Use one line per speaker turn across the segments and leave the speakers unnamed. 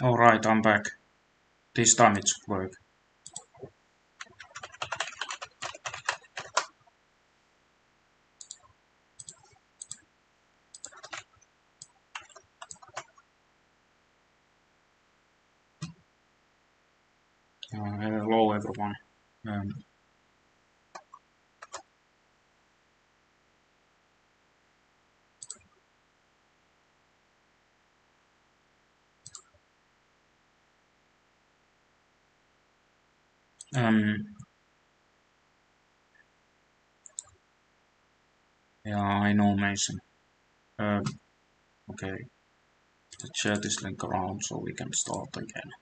Alright, I'm back. This time it should work. Hello everyone. Um, um, yeah, I know, Mason. Okay, let's share this link around so we can start again.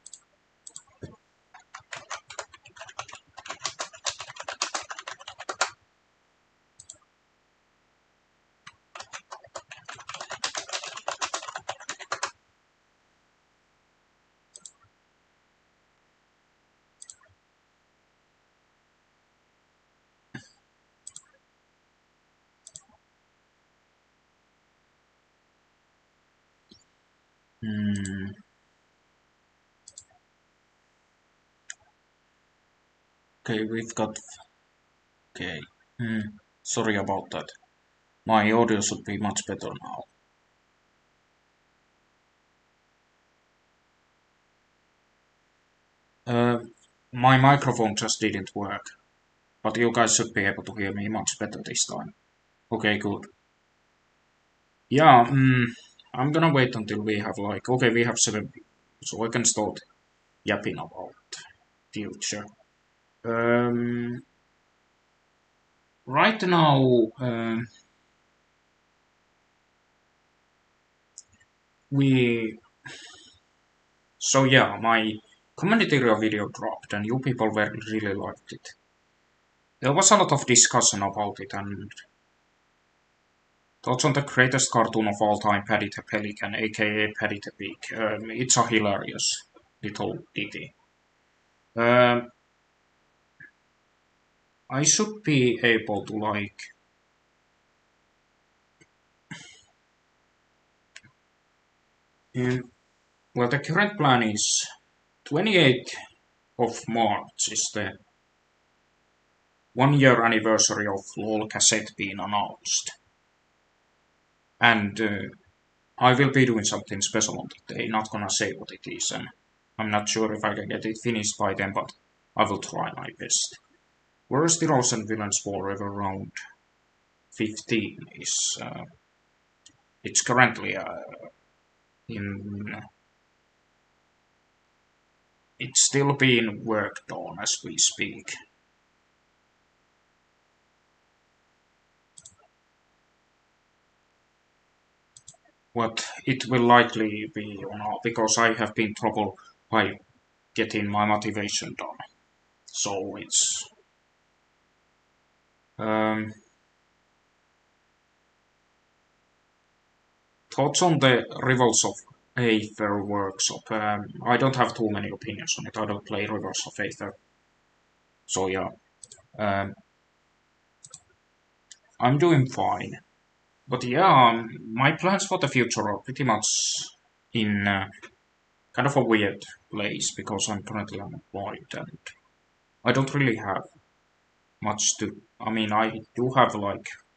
Okay, we've got. Okay. Sorry about that. My audio should be much better now. My microphone just didn't work, but you guys should be able to hear me much better this time. Okay, good. Yeah, I'm gonna wait until we have okay, we have 7 people, so I can start yapping about future. Right now, we. So yeah, my community video dropped, and you people really liked it. There was a lot of discussion about it, and thoughts on the greatest cartoon of all time, Paddy the Pelican, aka Paddy the Pig. It's a hilarious little ditty. I should be able to well, the current plan is 28th of March is the 1 year anniversary of Lawl cassette being announced. And I will be doing something special on that day, not gonna say what it is, and I'm not sure if I can get it finished by then, but I will try my best. Worst Heroes and Villains Forever Round 15 is it's currently in it's still being worked on as we speak. What it will likely be or not, because I have been trouble by getting my motivation done. So it's thoughts on the Rivals of Aether workshop. I don't have too many opinions on it. I don't play Rivals of Aether. So yeah, um, I'm doing fine. But yeah, my plans for the future are pretty much in kind of a weird place because I'm currently unemployed and I don't really have much to. I mean, I do have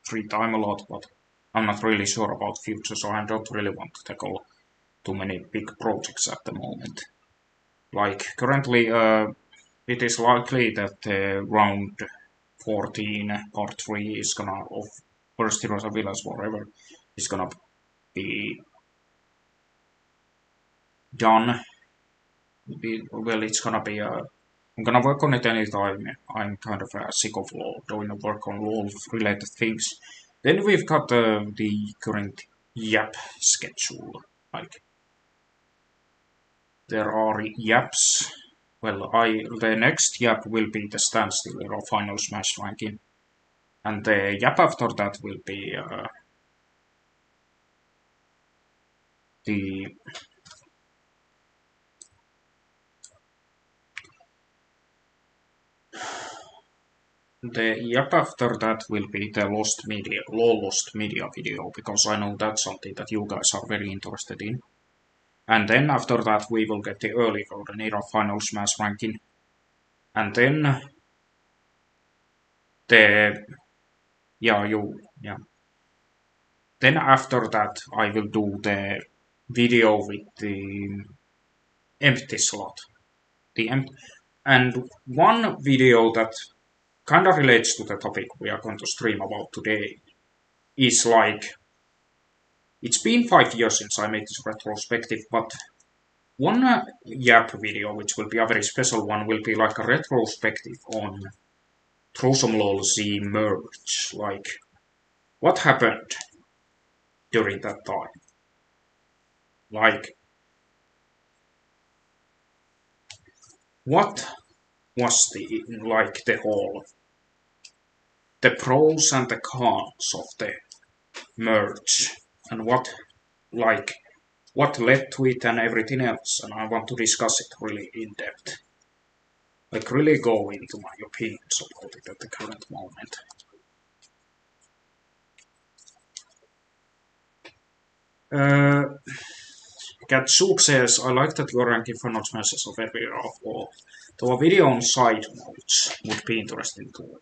free time a lot, but I'm not really sure about future, so I don't really want to tackle too many big projects at the moment. Like currently, it is likely that round 14 part 3 is gonna of First Heroes and Villains Forever is gonna be done. Well, it's gonna be I'm gonna work on it anytime. I'm kind of sick of doing work on Law related things. Then we've got the current YAP schedule. Like there are YAPs. Well, the next YAP will be the Standstill Era Final Smash ranking, and the YAP after that will be the The yap after that will be the Law Lost Media video, because I know that's something that you guys are very interested in. And then after that we will get the early golden era final smash ranking. And then the yeah. Then after that I will do the video with the empty slot. And one video that kind of relates to the topic we are going to stream about today is like, it's been 5 years since I made this retrospective, but one Yap video, which will be a very special one, will be like a retrospective on Some Lawl Z merge. Like, what happened during that time? Like, what was the whole, the pros and the cons of the merge, and what led to it and everything else, and I want to discuss it really in depth. Like, really go into my opinions about it at the current moment. Katsuk says, I like that you're ranking for not smashes of every rough or to a video on side notes would be interesting too.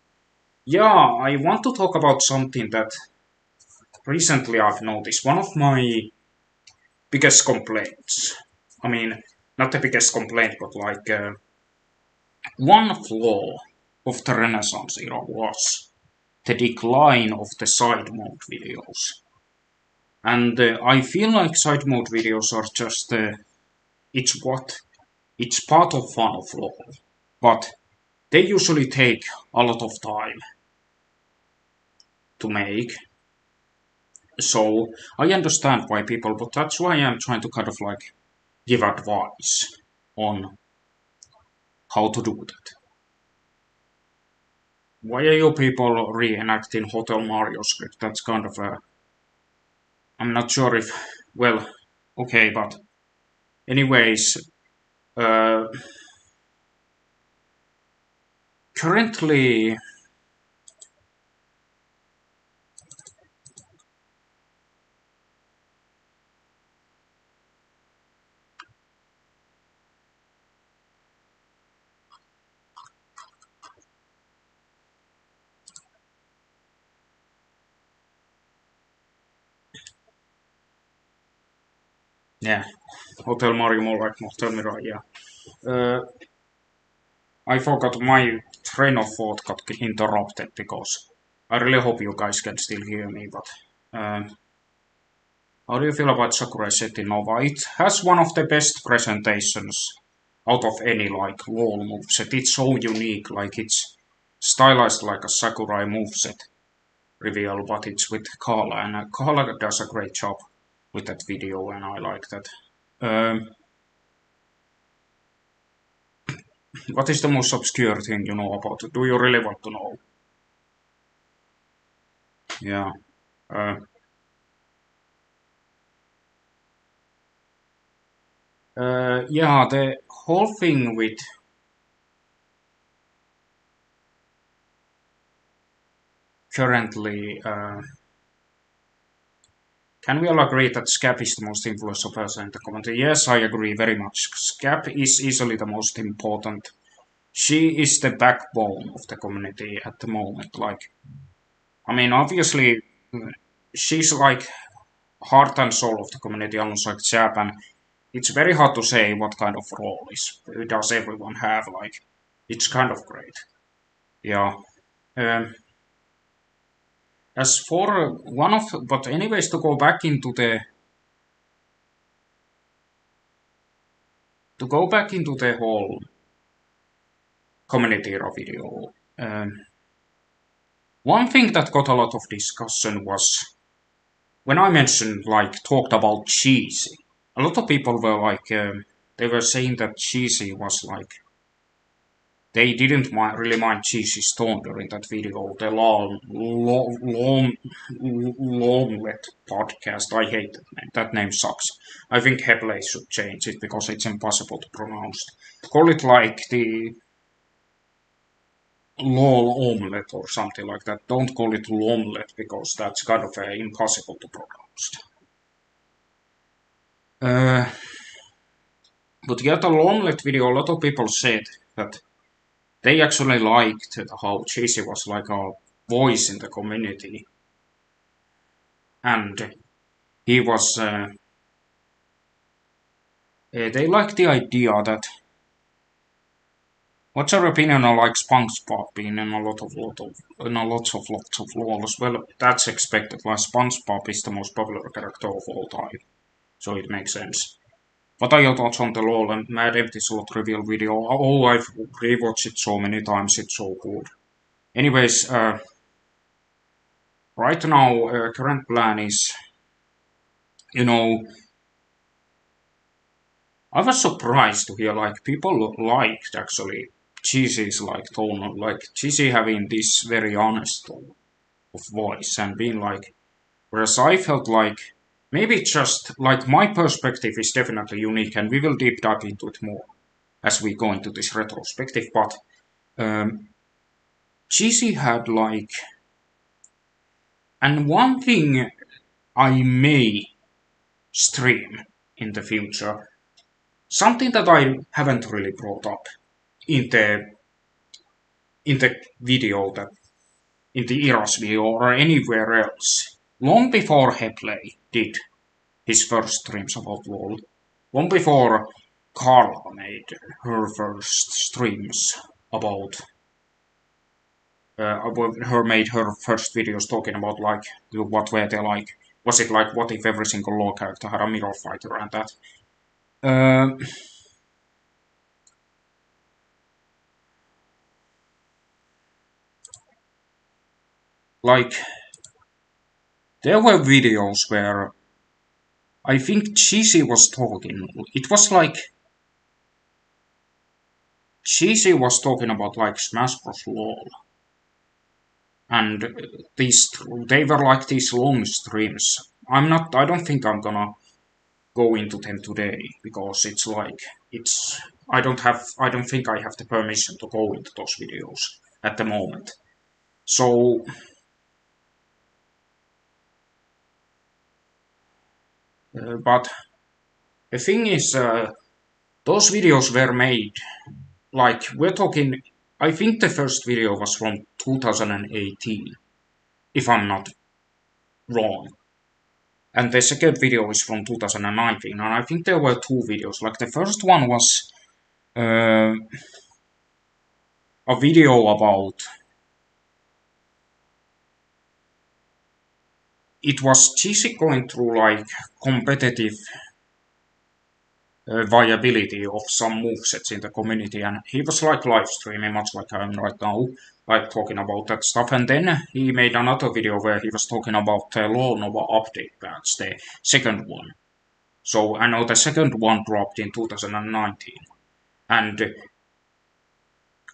Yeah, I want to talk about something that recently I've noticed. One of my biggest complaints, I mean, not the biggest complaint, but like one flaw of the Renaissance era was the decline of the side mode videos. And I feel like side mode videos are just, it's part of fun of Lawl, but they usually take a lot of time to make. So I understand why people, but that's why I'm trying to kind of like give advice on how to do that. Why are you people reenacting Hotel Mario script? That's kind of a, I'm not sure if, well, okay, but anyways, currently, yeah, Hotel Mario more like Hotel Mirai, yeah. I forgot my train of thought got interrupted because I really hope you guys can still hear me, but how do you feel about Sakurai set in Nova? It has one of the best presentations out of any like Lawl moveset. It's so unique, like it's stylized like a Sakurai moveset reveal, but it's with Kala, and Kala does a great job with that video, and I like that. What is the most obscure thing you know about it? Do you really want to know? Yeah. Yeah, the whole thing with currently, can we all agree that Scap is the most influential person in the community? Yes, I agree very much. Scap is easily the most important. She is the backbone of the community at the moment. Like, I mean, obviously, she's like heart and soul of the community, almost like Jap, and it's very hard to say what kind of role does everyone have. Like, it's kind of great. Yeah. Um, as for one of, but anyways, to go back into the whole community era video. One thing that got a lot of discussion was when I mentioned, like, talked about cheesy. A lot of people were like, they were saying that cheesy was like, they didn't really mind Cheesy's tone during that video. The Longlet podcast. I hate that name. That name sucks. I think Hebley should change it because it's impossible to pronounce. Call it like the Lawl omelette or something like that. Don't call it Lomlet because that's kind of impossible to pronounce. But yeah, the Longlet video, a lot of people said that they actually liked how Cheesy was like a voice in the community. And he was, they liked the idea that, what's your opinion on like SpongeBob being in lots of Lawls? Well, that's expected. Like SpongeBob is the most popular character of all time, so it makes sense. What are your thoughts on the Lawl and Mad Empty Slot reveal video? Oh, I've rewatched it so many times. It's so good. Anyways, right now, current plan is, you know, I was surprised to hear like people liked actually Cheesy's like tone, like Cheesy having this very honest tone of voice and being like, whereas I felt like maybe just like my perspective is definitely unique and we will deep dive into it more as we go into this retrospective, but Cheesy had like, and one thing I may stream in the future, something that I haven't really brought up in the video that in the Eras video or anywhere else. Long before Hepley did his first streams about Lawl, long before Carla made her first streams about made her first videos talking about like what were they like. Was it like what if every single Law character had a mirror fighter and that? Like there were videos where I think Cheesy was talking. It was like Cheesy was talking about like Smash Bros. Law, and these they were like these long streams. I don't think I'm gonna go into them today because it's like it's. I don't think I have the permission to go into those videos at the moment. So, but the thing is, those videos were made like we're talking. I think the first video was from 2018, if I'm not wrong. And the second video is from 2019, and I think there were two videos. Like the first one was uh, a video about. It was Cheesy going through like competitive viability of some movesets in the community, and he was like live streaming, much like I am right now, like talking about that stuff. And then he made another video where he was talking about the Law Nova update patch, the second one. So I know the second one dropped in 2019, and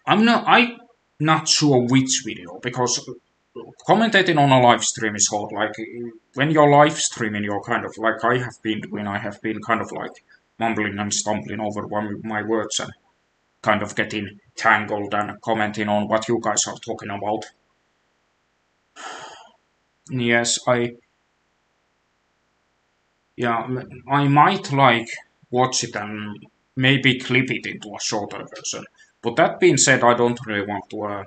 I'm not sure which video because commentating on a live stream is hard. Like when you're live streaming, you're kind of like I have been doing. I have been kind of like mumbling and stumbling over my words and kind of getting tangled and commenting on what you guys are talking about. Yes, I might like watch it and maybe clip it into a shorter version. But that being said, I don't really want to.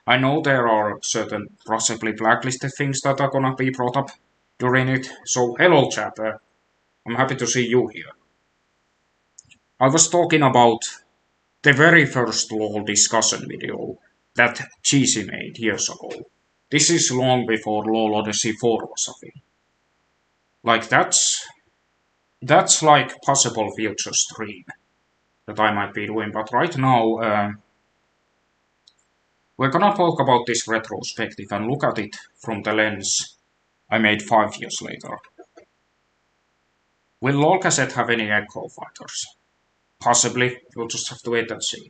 I know there are certain possibly blacklisted things that are gonna be brought up during it. So hello chat, I'm happy to see you here. I was talking about the very first LOL discussion video that Cheesy made years ago. This is long before LOL Odyssey 4 was a thing. Like that's like possible future stream that I might be doing, but right now we're gonna talk about this retrospective and look at it from the lens I made 5 years later. Will LOL cassette have any echo fighters? Possibly, we'll just have to wait and see.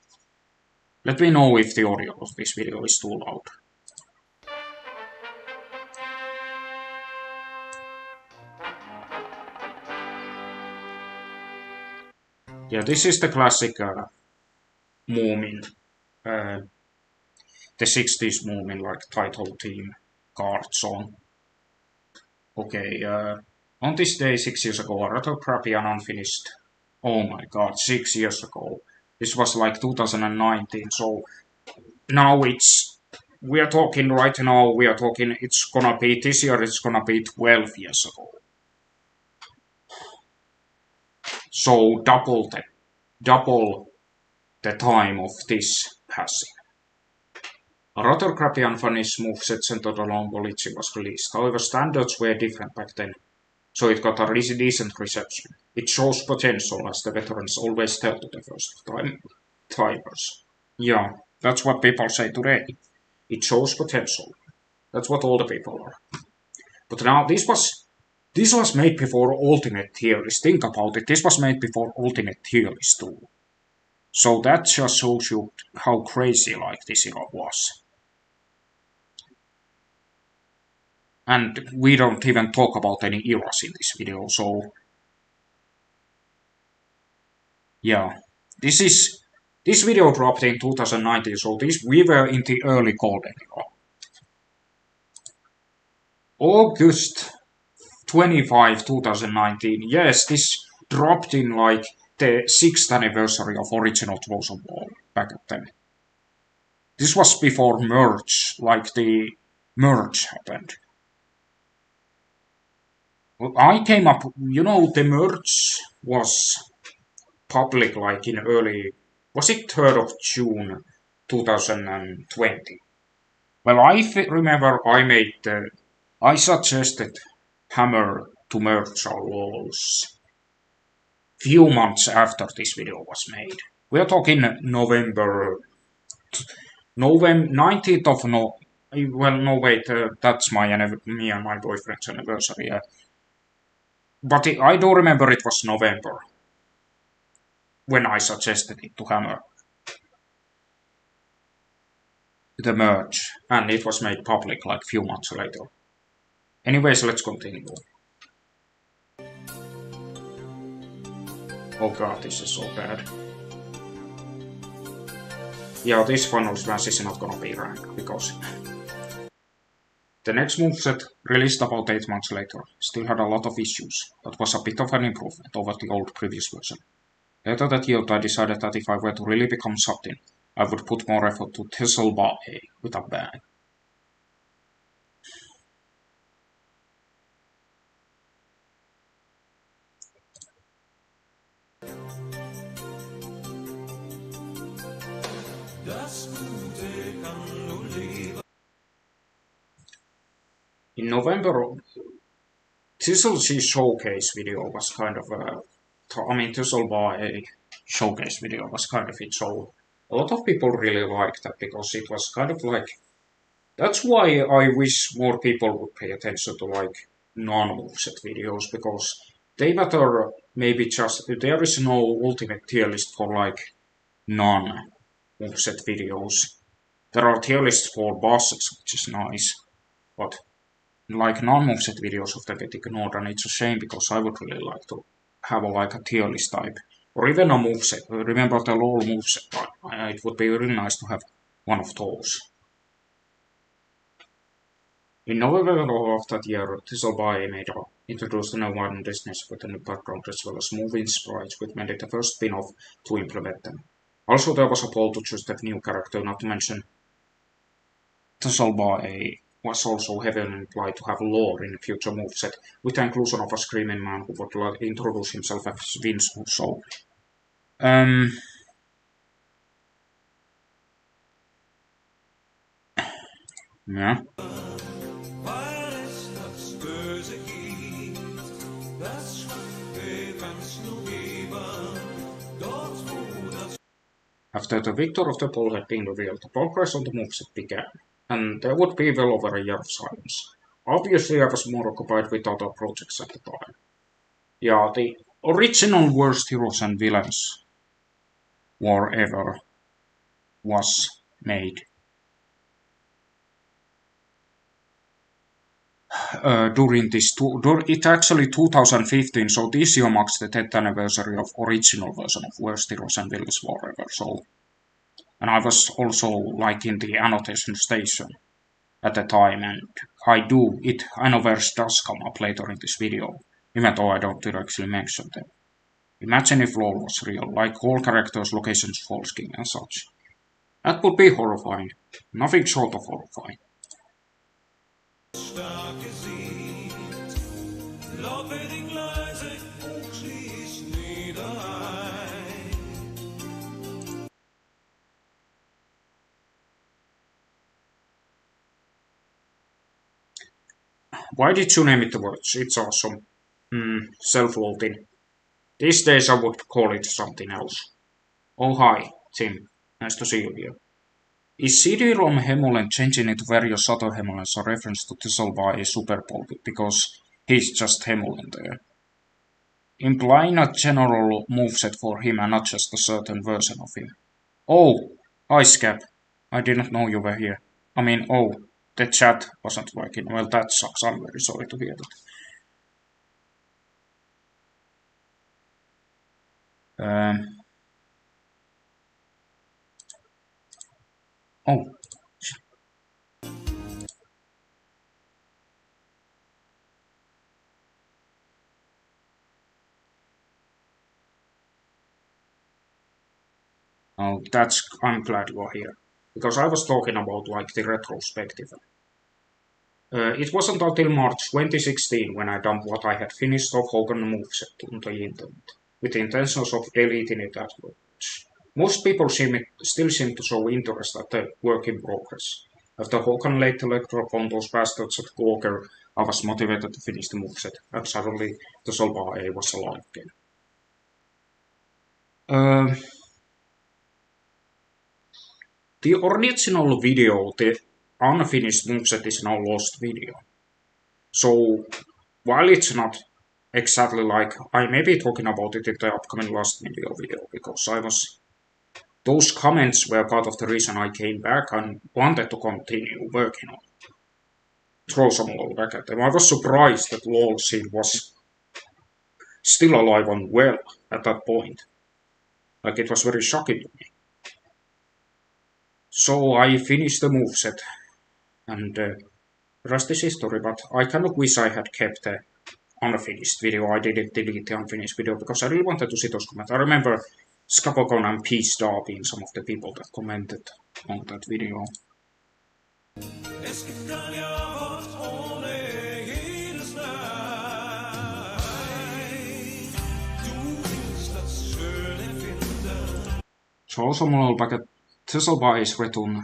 Let me know if the audio of this video is too loud. Yeah, this is the classic Moomin, the 60s Moomin, like title theme card song. Okay, on this day 6 years ago, a rather crappy and unfinished Oh my god, 6 years ago. This was like 2019, so now we are talking right now, we are talking, it's gonna be, this year it's gonna be 12 years ago. So double the time of this passing. A rather crappy and funny moveset centered around Volichi was released. However, standards were different back then, so it got a decent reception. It shows potential, as the veterans always tell to the first timers. Yeah, that's what people say today. It shows potential. That's what all the people are. But now this was made before Ultimate Theories. Think about it. This was made before Ultimate Theories too. So that just shows you how crazy like this era was. And we don't even talk about any eras in this video, so yeah. This video dropped in 2019, so we were in the early golden era. August 25, 2019. Yes, this dropped in like the 6th anniversary of original Throws of Lawl back then. This was before merge, like the merge happened. I came up, the merge was public like in early, was it 3rd of June 2020? Well, I remember I suggested Hammer to merge our walls few months after this video was made. We are talking November 19th of well, no wait, that's me and my boyfriend's anniversary. But I do remember it was November when I suggested it to Hammer. The merge, and it was made public like few months later. Anyways, let's continue. Oh god, this is so bad. Yeah, this finals match is not gonna be ranked, because the next moveset, released about 8 months later, still had a lot of issues, but was a bit of an improvement over the old previous version. Later that year, I decided that if I were to really become something, I would put more effort to TSLBAE with a bang. In November, TSLC's showcase video was kind of TSLBAE showcase video was kind of it, so a lot of people really liked that because it was kind of like, that's why I wish more people would pay attention to like non-moveset videos, because they better maybe just, there is no ultimate tier list for like non-moveset videos. There are tier lists for bosses, which is nice, but like non-moveset videos often get ignored, and it's a shame because I would really like to have like a tier list type, or even a moveset. Remember the Lawl moveset? It would be really nice to have one of those. In November of that year, TSLBAE introduced a new one business with a new background as well as moving sprites, which made it the first spin-off to implement them. Also, there was a poll to choose the new character, not to mention TSLBAE was also heavily implied to have lore in the future moveset, with the inclusion of a screaming man who would introduce himself as Vince. So, yeah. After the victor of the poll had been revealed, the progress on the moveset began, and there would be well over a year of silence. Obviously, I was more occupied with other projects at the time. Yeah, the original Worst Heroes and Villains War Ever was made during this, it's actually 2015, so this year marks the 10th anniversary of original version of Worst Heroes and Villains War Ever, so, and I was also like in the annotation station at the time, and I know verse does come up later in this video, even though I don't directly mention them. Imagine if Lawl was real, like all characters, locations, false king and such. That would be horrifying. Nothing short of horrifying. Why did you name it the words? It's awesome. Self-loathing. These days I would call it something else. Oh hi, Tim. Nice to see you here. Is CD-ROM Hemulen changing into various other Hemulens a reference to TSLBAE Super Bowl because he's just Hemulen there? Implying a general moveset for him and not just a certain version of him. Oh, hi Scap. I didn't know you were here. I mean, oh, the chat wasn't working. Well, that sucks. I'm very sorry to hear that. Oh, oh, I'm glad you're here. Because I was talking about like the retrospective. It wasn't until March 2016 when I dumped what I had finished of Hogan moveset on the internet, with the intentions of deleting it afterwards. Most people still seem to show interest at the work in progress. After Hogan laid the lecture on those bastards at Gawker, I was motivated to finish the moveset, and suddenly the TSLBAE was alive again. Uh, the original video, the unfinished moveset, is now lost video. So while it's not exactly like I may be talking about it in the upcoming last video because I was those comments were part of the reason I came back and wanted to continue working on it. Throw some Lawl back at them. I was surprised that Lawl scene was still alive and well at that point. Like it was very shocking to me. So I finished the moveset and the rest is history, but I kind of wish I had kept the unfinished video. I didn't delete the unfinished video because I really wanted to see those comments. I remember Scapocon and Peace Star being some of the people that commented on that video. So also Lawl back at TSLBAE's return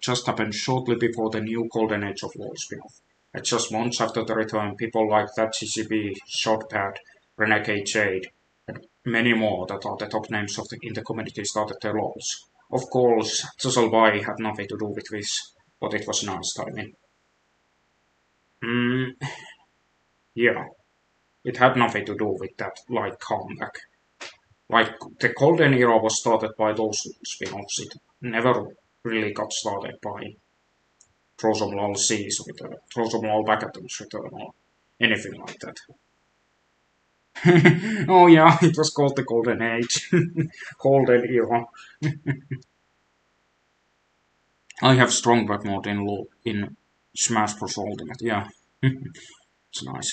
just happened shortly before the new Golden Age of Lawl spin-off. At just months after the return, people like that GCB, Shotpad, Renegade Jade, and many more that are the top names in the community started their Lawls. Of course, TSLBAE had nothing to do with this, but it was nice timing. Yeah, it had nothing to do with that, like, comeback. Like, the golden era was started by those spin-offs. It never really got started by Throw Some Lawl C's return, Throw Some Lawl back at them's return, or anything like that. Oh yeah, it was called the Golden Age. Golden era. I have strong back mode in Smash Bros. Ultimate, yeah. It's nice.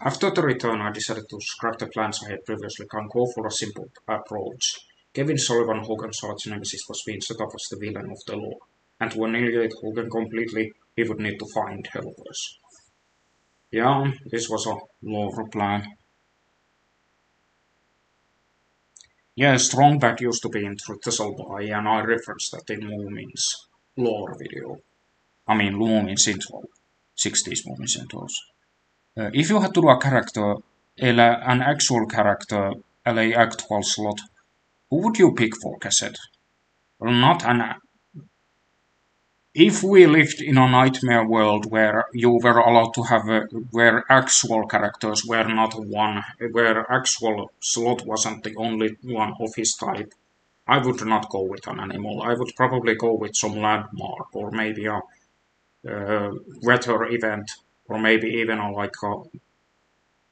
After the return, I decided to scrap the plans I had previously and go for a simple approach. Kevin Sullivan, Hogan's arch nemesis, was being set up as the villain of the lore, and to annihilate Hogan completely, he would need to find helpers. Yeah, this was a lore plan. Yeah, strong back used to be in TSLBAE, and I referenced that in Moomin's lore video. I mean, Moomin's intro. 60s Moomin's intros. If you had to do a character, an actual character, LA actual slot, who would you pick for cassette? Well, not an. If we lived in a nightmare world where you were allowed to have where actual characters were not one, where actual slot wasn't the only one of his type, I would not go with an animal. I would probably go with some landmark or maybe a weather event or maybe even like a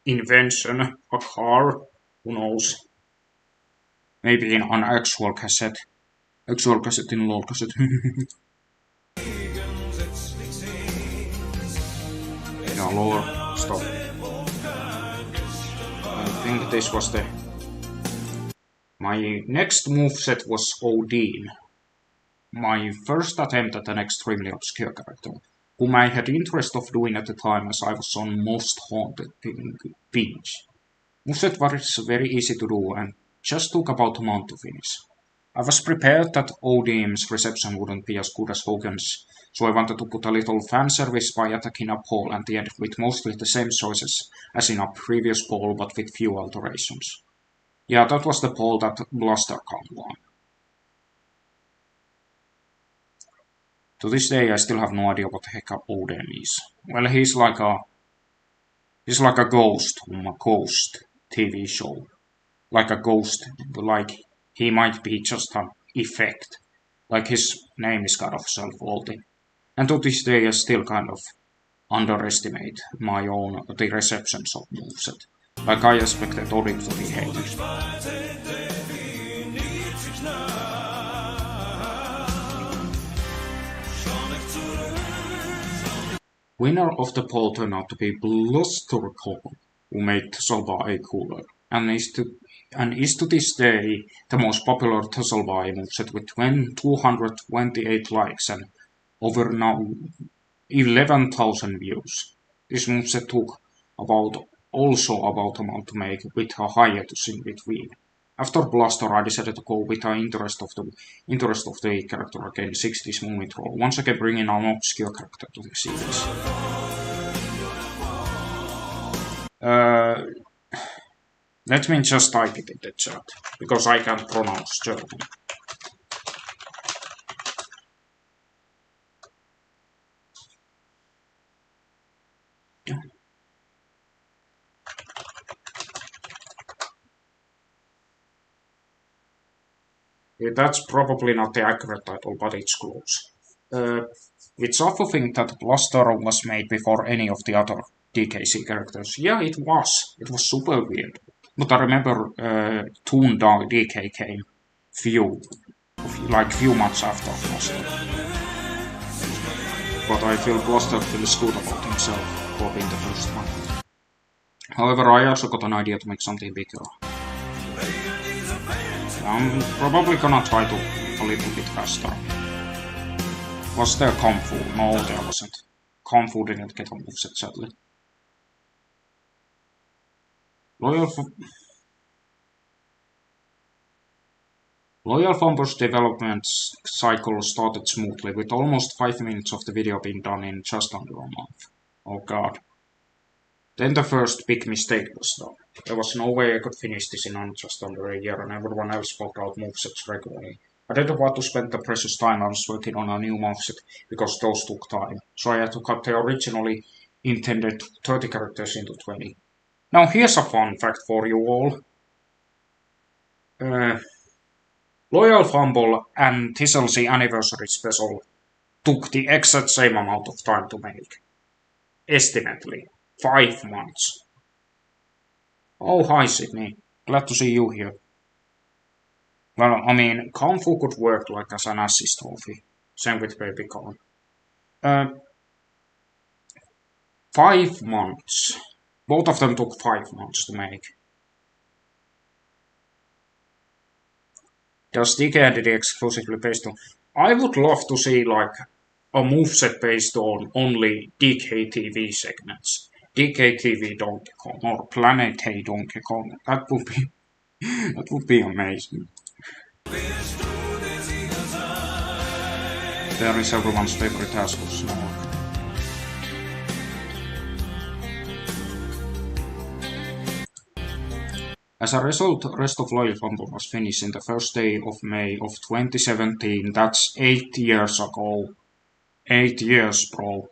invention, a car, who knows. maybe in an actual cassette in Lawl cassette. Yeah, Lawl, stop. I think this was my next moveset was Odin. My first attempt at an extremely obscure character, whom I had interest of doing at the time as I was on Most Haunted binge. Moveset was very easy to do and just took about a month to finish. I was prepared that Odin's reception wouldn't be as good as Hogan's, so I wanted to put a little fan service by attacking a poll at the end with mostly the same choices as in a previous poll but with few alterations. Yeah, that was the poll that Blustercon won. To this day, I still have no idea what the heck Odin is. Well, he's like a ghost from a ghost TV show. Like a ghost, like he might be just an effect. Like his name is kind of self-faulty. And to this day, I still kind of underestimate the receptions of moveset. Like I expected Odin to be hated. Winner of the poll turned out to be Blustercon, who made TSLBAE cooler, and is to this day the most popular TSLBAE moveset with 228 likes and over now 11,000 views. This moveset took also about a month to make, with a hiatus in between. After Blaster, I decided to go with the interest of the character again, 60s movie troll, once again bringing an obscure character to the series. Let me just type it in the chat, because I can't pronounce German. Yeah, that's probably not the accurate title, but it's close. It's awful thing that Blaster was made before any of the other DKC characters. Yeah, it was. It was super weird. But I remember Toon DK came few months after Blaster. But I feel Blaster feels good about himself for being the first one. However, I also got an idea to make something bigger. I'm probably gonna try to a little bit faster. Was there Kung Fu? No, there wasn't. Kung Fu didn't get a moveset, sadly. Loyal Fumble's development cycle started smoothly, with almost 5 minutes of the video being done in just under a month. Oh god. Then the first big mistake was done. There was no way I could finish this in just under a year, and everyone else spoke out movesets regularly. I didn't want to spend the precious time I was working on a new moveset, because those took time, so I had to cut the originally intended 30 characters into 20. Now here's a fun fact for you all. Loyal Fumble and TSLBAE Anniversary Special took the exact same amount of time to make. Estimately 5 months. Oh, hi Sydney. Glad to see you here. Well, I mean, Kung Fu could work like as an assist trophy. Same with Baby Kong. 5 months. Both of them took 5 months to make. Does DK entity exclusively based on... I would love to see like a moveset based on only DK TV segments. DK TV Donkey Kong or Planet Hey Donkey Kong. That would be amazing. There is everyone's favorite task of Snork. As a result, the rest of Loyal Fumble was finished in the first day of May of 2017. That's 8 years ago. 8 years, bro.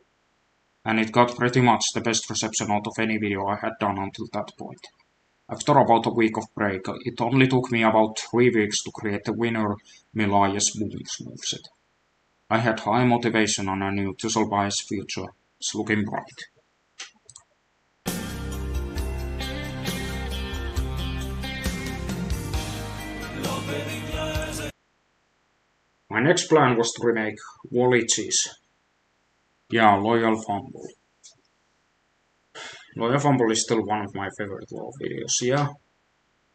And it got pretty much the best reception out of any video I had done until that point. After about a week of break, it only took me about 3 weeks to create the winner Mirai's moveset. I had high motivation and I knew TSLBAE's future is looking bright. My next plan was to remake Wallace's. Yeah, Loyal Fumble. Loyal Fumble is still one of my favorite Law videos. Yeah,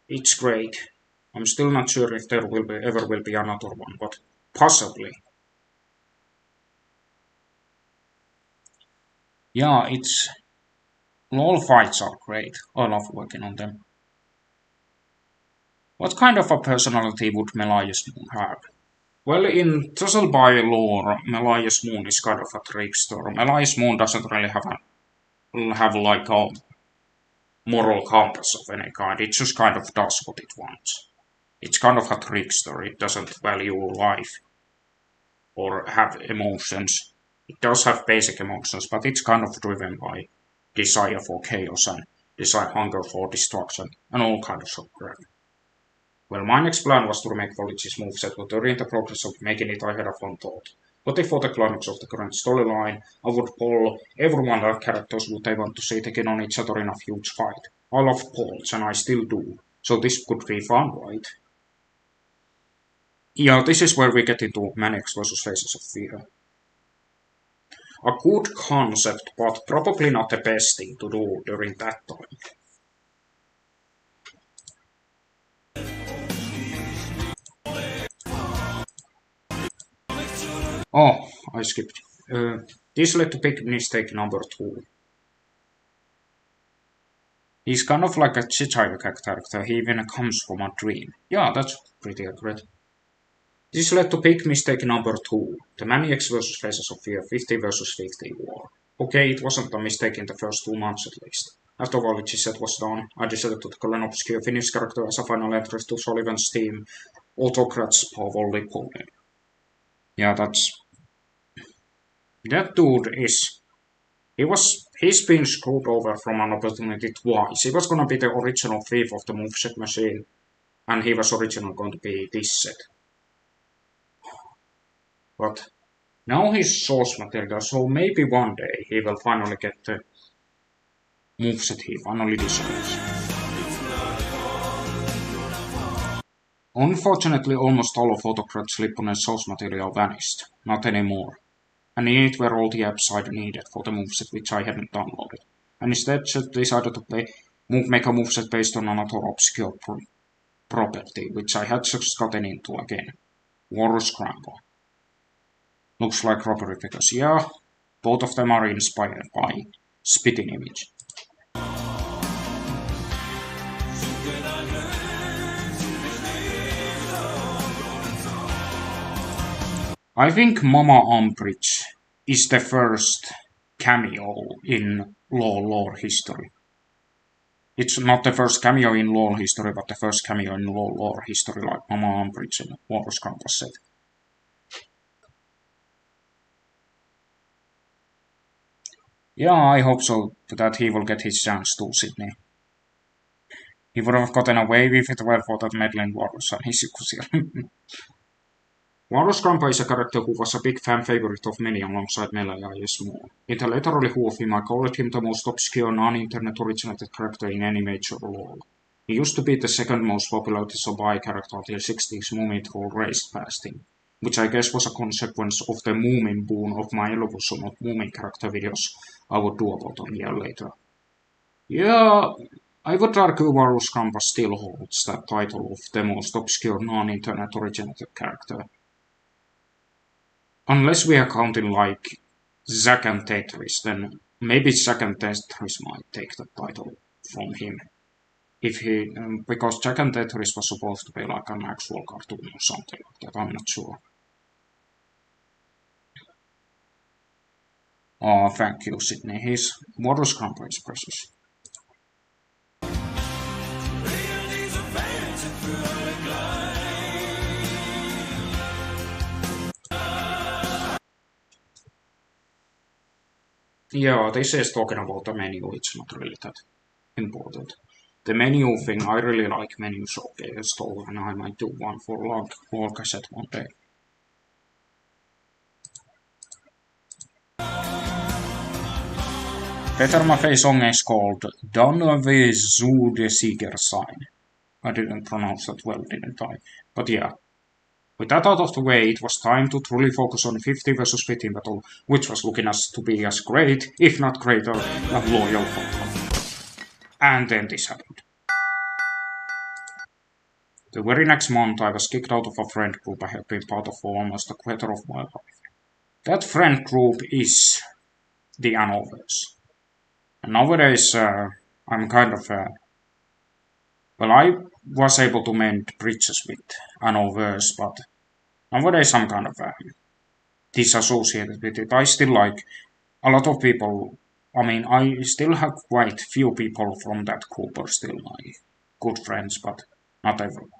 it's great. I'm still not sure if there will be ever will be another one, but possibly. Yeah, it's Law fights are great. I love working on them. What kind of a personality would Melias Moon have? Well, in TSLBAE lore, Melias Moon is kind of a trickster. Melias Moon doesn't really have like a moral compass of any kind. It just kind of does what it wants. It's kind of a trickster. It doesn't value life or have emotions. It does have basic emotions, but it's kind of driven by desire for chaos and hunger for destruction and all kinds of crap. Well, my next plan was to remake Volich's moveset, but during the progress of making it I had a fun thought. What if for the climax of the current storyline, I would poll everyone that characters would I want to see taking on each other in a huge fight? I love polls, and I still do, so this could be fun, right? Yeah, this is where we get into Maniacs versus Faces of Fear. A good concept, but probably not the best thing to do during that time. Oh, I skipped. This led to big mistake number 2. He's kind of like a Hitchhiker character, he even comes from a dream. Yeah, that's pretty accurate. This led to big mistake number 2, the Maniacs vs Faces of Fear 50 vs 50 war. Okay, it wasn't a mistake in the first 2 months at least. After all its set was done, I decided to tackle an obscure Finnish character as a final entry to Sullivan's team, Autocrats Pavolli Pony. Yeah, that dude is... He's been screwed over from an opportunity twice. He was gonna be the original thief of the moveset machine, and he was originally going to be this set. But now he's source material, so maybe one day he will finally get the moveset he finally deserves. Unfortunately, almost all of Autocrat's Lipponen's source material vanished. Not anymore. And in it were all the apps I needed for the moveset which I hadn't downloaded. And instead just decided to make a moveset based on another obscure property, which I had just gotten into again. War Scramble. Looks like robbery figures. Yeah, both of them are inspired by Spitting Image. I think Mama Umbridge is the first cameo in Law lore history. It's not the first cameo in Law history, but the first cameo in Law lore history, like Mama Umbridge in War Scramble set. Yeah, I hope so, that he will get his chance too, Sydney. He would have gotten away with it well for that meddling Warus and his Ikusil. Walrus Grandpa is a character who was a big fan favorite of many alongside Melee I.S. Moon. In the later review of him, I called him the most obscure non-internet originated character in any major lore. He used to be the second most popular TSLBAE character until 60s Moomin Troll raced past him, which I guess was a consequence of the Moomin boon of my evolution of Moomin character videos I would do about a year later. Yeah, I would argue Walrus Grandpa still holds that title of the most obscure non-internet originated character. Unless we are counting like Zack and Tetris, then maybe Zack and Tetris might take the title from him. Because Zack and Tetris was supposed to be like an actual cartoon or something like that, I'm not sure. Oh, thank you, Sydney. His Walrus Grandpa is precious. Yeah, this is talking about the menu, it's not really that important. The menu thing, I really like menu showcase, though, and I might do one for Lawl cassette one day. Peter Maffei song is called Dann wir zu der Sieger sein. I didn't pronounce that well, didn't I? But yeah. With that out of the way, it was time to truly focus on 50 versus 15 battle, which was looking as to be as great, if not greater, than Loyal Fumble. And then this happened. The very next month, I was kicked out of a friend group I had been part of for almost a quarter of my life. That friend group is the Anoverse. And nowadays, I'm kind of well, I was able to mend bridges with Anoverse, but nowadays I'm kind of disassociated with it. I still like a lot of people. I mean, I still have quite few people from that group are still my good friends, but not everyone.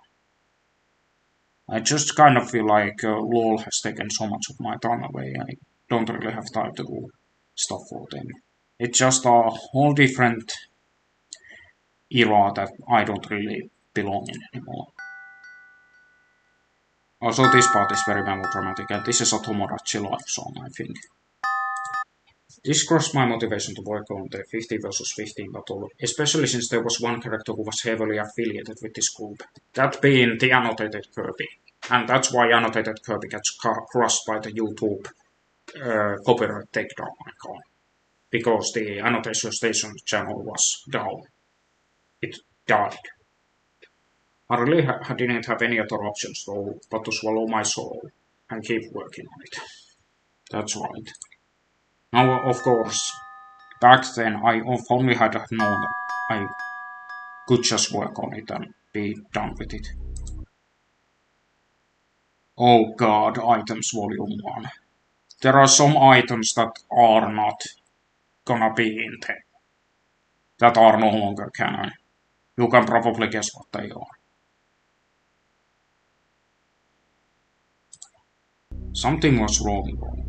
I just kind of feel like Lawl has taken so much of my time away. I don't really have time to do stuff for them. It's just a whole different era that I don't really belong in anymore. Also, this part is very melodramatic, and this is a Tomodachi Life song, I think. This crossed my motivation to work on the 50 versus 15 battle, especially since there was one character who was heavily affiliated with this group, that being the annotated Kirby. And that's why annotated Kirby gets crushed by the YouTube copyright takedown icon. Because the annotation station channel was down. It died. I really didn't have any other options though, but to swallow my soul and keep working on it. That's right. Now, of course, back then I only had known that I could just work on it and be done with it. Oh god, items volume 1. There are some items that are not gonna be in there. That are no longer canon. You can probably guess what they are. Something was wrong.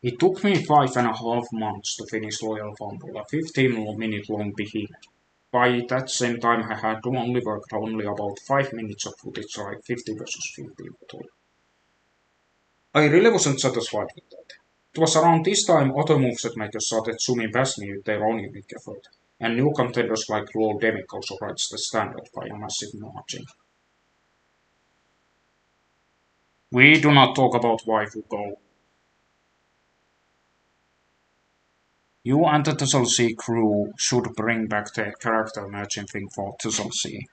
It took me 5.5 months to finish Loyal Fumble, a 15-minute long behemoth. By that same time I had only worked only about 5 minutes of footage like 50 versus 15 battle. I really wasn't satisfied with that. It was around this time other moveset makers started zooming past me with their own unique effort, and new contenders like Lawl also rights the standard by a massive margin. We do not talk about waifu go. You and the TSLBAE crew should bring back the character merging thing for TSLBAE.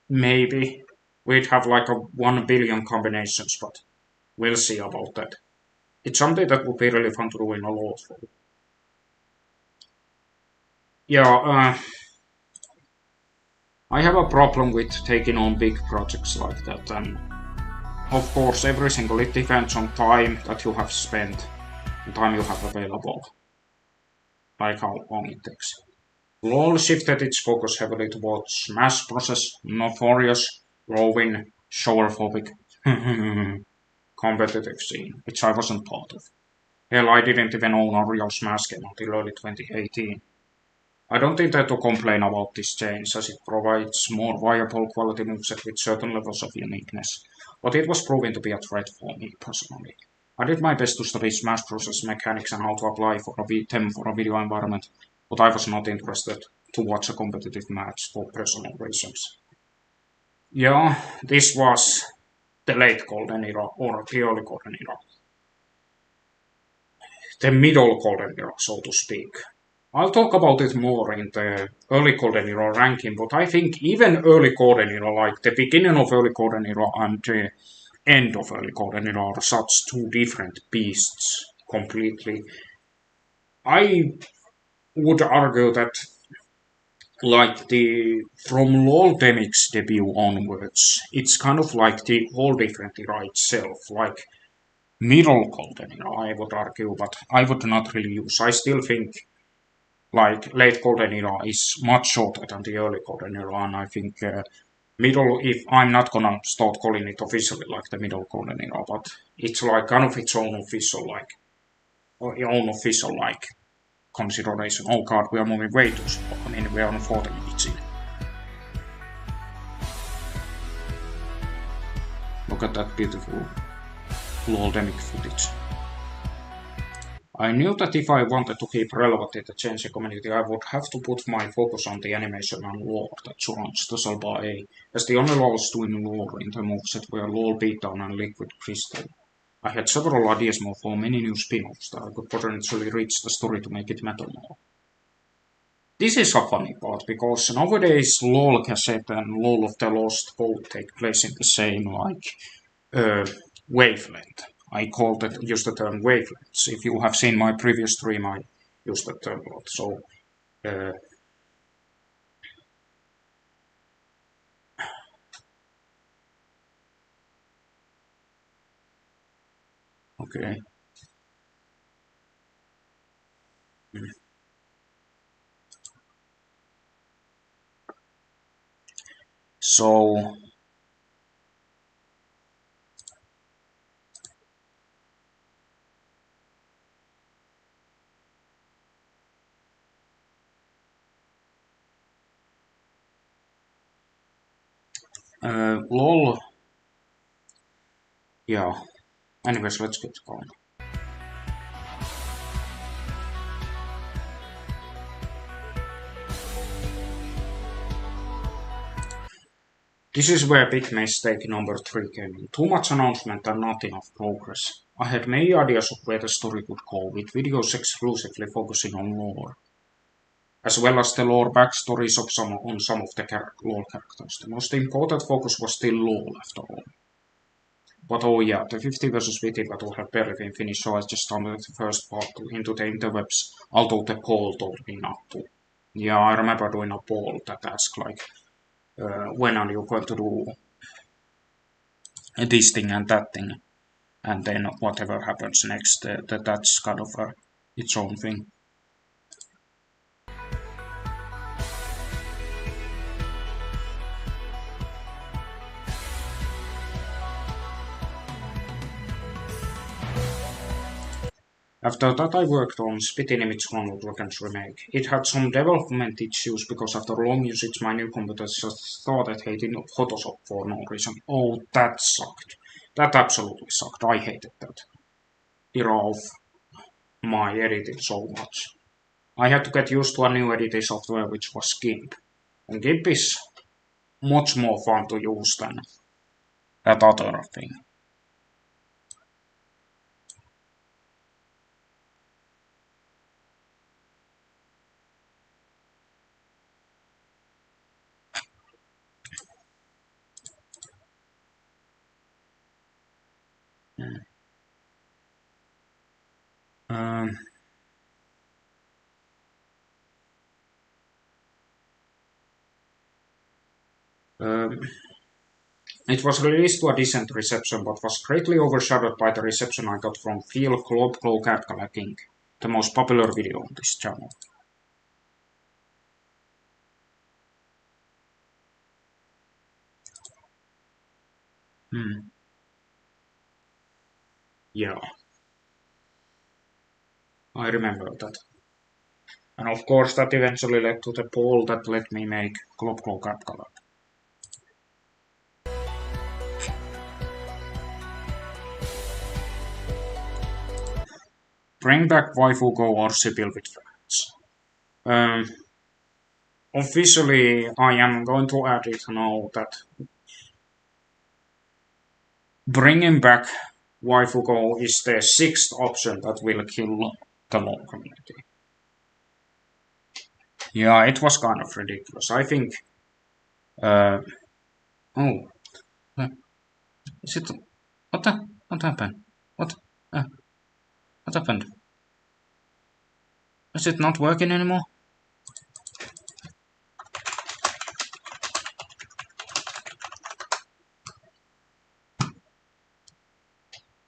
Maybe. We'd have like a 1 billion combinations, but we'll see about that. It's something that would be really fun to do in a Law for. Yeah, I have a problem with taking on big projects like that, and of course it depends on time that you have spent, and time you have available. Like how long it takes. Lawl shifted its focus heavily towards mass process, notorious, growing, showerphobic competitive scene, which I wasn't part of. Hell, I didn't even own a real Smash game until early 2018. I don't intend to complain about this change, as it provides more viable quality moveset with certain levels of uniqueness, but it was proven to be a threat for me personally. I did my best to study Smash process mechanics and how to apply them for a video environment, but I was not interested to watch a competitive match for personal reasons. Yeah, this was the late golden era, or the early golden era. The middle golden era, so to speak. I'll talk about it more in the early golden era ranking, but I think even early golden era, like the beginning of early golden era and the end of early golden era, are such two different beasts completely. I would argue that like from Lawl Demic's debut onwards, it's kind of like the whole different era itself, like middle golden era, I would argue, but I would not really use. I still think like late golden era is much shorter than the early golden era, and I think middle, if I'm not gonna start calling it officially like the middle golden era, but it's like kind of its own official consideration. Oh god, we are moving way too slow. I mean, we are on 40 minutes in. Look at that beautiful Lawl Demic footage. I knew that if I wanted to keep relevant in the changing community, I would have to put my focus on the animation and lore that surrounds TSLBAE, as the only levels doing lore in the moveset were Lawl Beatdown and Liquid Crystal. I had several ideas more for many new spin-offs that I could potentially reach the story to make it matter more. This is a funny part, because nowadays LOL cassette and LOL of the Lost both take place in the same, wavelength. I use the term wavelengths. If you have seen my previous stream, I use that term a lot. So, okay. So, LOL, yeah. Anyways, let's get going. This is where big mistake number 3 came in. Too much announcement and not enough progress. I had many ideas of where the story could go, with videos exclusively focusing on lore, as well as the lore backstories of some of the lore characters. The most important focus was still Lawl, after all. But oh yeah, the 50 vs 50 battle had barely been finished, so I just started the first part into the interwebs, although the poll told me not to. Yeah, I remember doing a poll that asked like, when are you going to do this thing and that thing, and then whatever happens next, that's kind of its own thing. After that I worked on Spitting Image Ronald Reagan's remake. It had some development issues because after long usage my new computer just started hating Photoshop for no reason. Oh, that sucked. That absolutely sucked. I hated that era of my editing so much. I had to get used to a new editing software which was GIMP. And GIMP is much more fun to use than that other thing. It was released to a decent reception, but was greatly overshadowed by the reception I got from Feel Globe Glow King, the most popular video on this channel. Yeah. I remember that. And of course that eventually led to the poll that let me make Globe Glow Capcom. Bring back Waifu Go or Sibyl with friends. Officially, I am going to add it now that bringing back Waifu Go is the 6th option that will kill the LOL community. Yeah, it was kind of ridiculous. I think. Oh, is it? What happened? What happened? Is it not working anymore?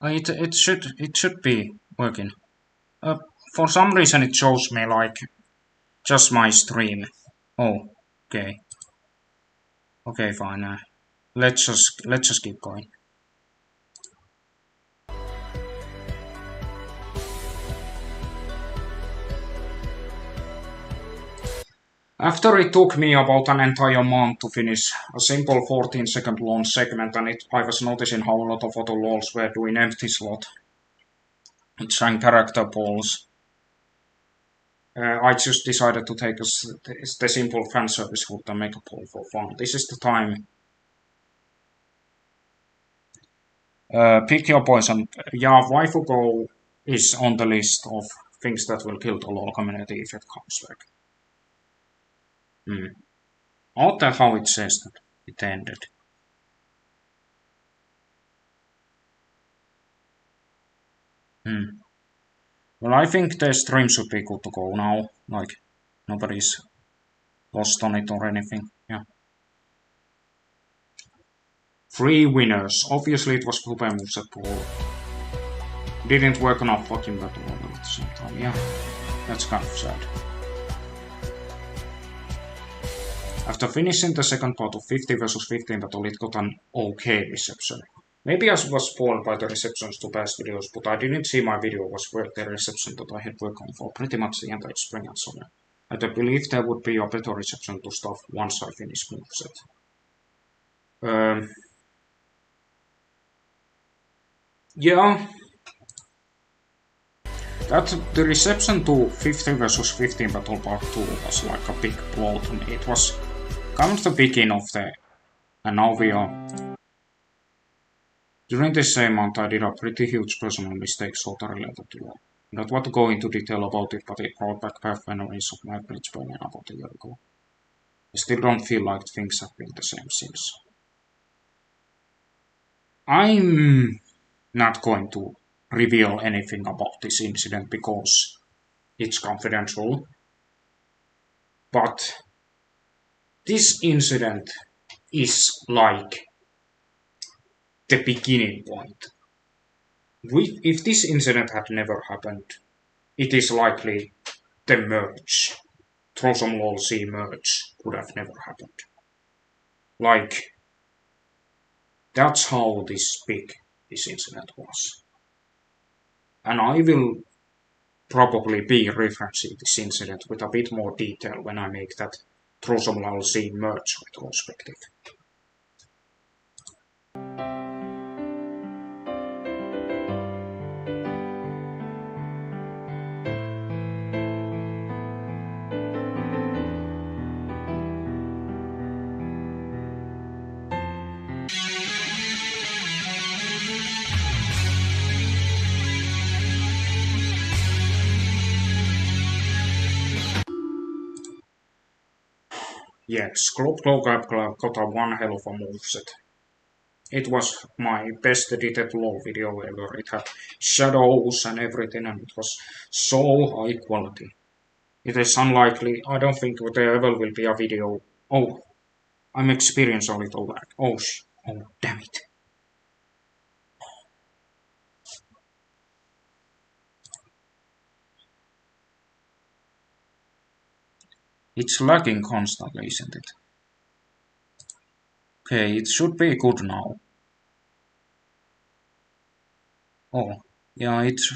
It should be working. For some reason it shows me like just my stream. Oh, okay. Okay, fine. Let's just keep going. After it took me about an entire month to finish a simple 14-second launch segment, and I was noticing how a lot of other LOLs were doing empty slot. Giant character balls. I just decided to take the simple fan service route and make a poll for fun. This is the time. Pick your poison. Yeah, waifu go is on the list of things that will kill the LoL community if it comes back. Out there how it says that it ended. Well, I think the stream should be good to go now. Like, nobody's lost on it or anything. Yeah. 3 winners. Obviously, it was Fumble moveset pool. Didn't work enough fucking battle at the same time. Yeah, that's kind of sad. After finishing the second part of 50 vs 15 battle, it got an okay reception. Maybe I was spoiled by the receptions to past videos, but I didn't see my video was worth the reception that I had worked on for pretty much the entire spring and summer. I believe there would be a better reception to stuff once I finish moveset. Yeah. The reception to 50 vs 15 battle part 2 was like a big blow to me. It was kind of the beginning of and now we are. During this same month I did a pretty huge personal mistake sort of related to that. I don't want to go into detail about it, but it brought back past memories of my bridge burning about a year ago. I still don't feel like things have been the same since. I'm not going to reveal anything about this incident because it's confidential. But this incident is like the beginning point. If this incident had never happened, it is likely the merge, throw some Lawl C merge, would have never happened. Like, that's how this big this incident was. And I will probably be referencing this incident with a bit more detail when I make that throw some Lawl C merge retrospective. Yes, Globe got a one hell of a moveset. It was my best edited LoL video ever. It had shadows and everything, and it was so high quality. It is unlikely. I don't think there ever will be a video. Oh, I'm experiencing a little lag. Oh, damn it. It's lagging constantly, isn't it? Okay, it should be good now. Oh, yeah, it's...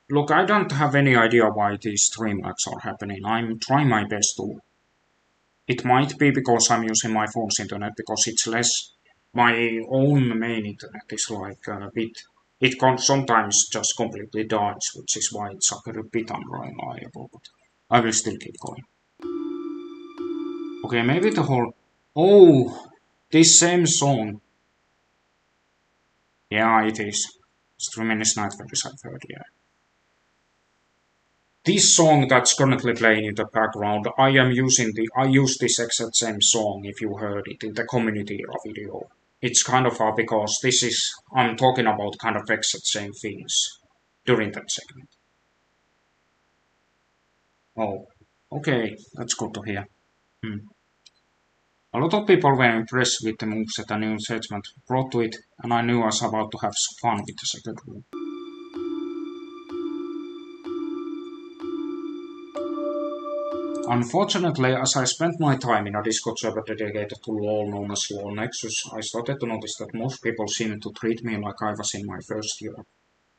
Look, I don't have any idea why these stream lags are happening. I'm trying my best to... It might be because I'm using my phone's internet, because it's less... My own main internet is like a bit... It sometimes just completely dies, which is why it's a bit unreliable, but I will still keep going. Okay, maybe the whole... Oh! This same song. Yeah, it is. Streaming is not very I've heard, yeah. This song that's currently playing in the background, I use this exact same song if you heard it in the community era video. It's kind of because I'm talking about kind of exact same things during that segment. Oh, okay, that's good to hear. A lot of people were impressed with the moveset and new segment brought to it, and I knew I was about to have some fun with the second room. Unfortunately, as I spent my time in a Discord server dedicated to LoL known as LoL Nexus, I started to notice that most people seemed to treat me like I was in my first year,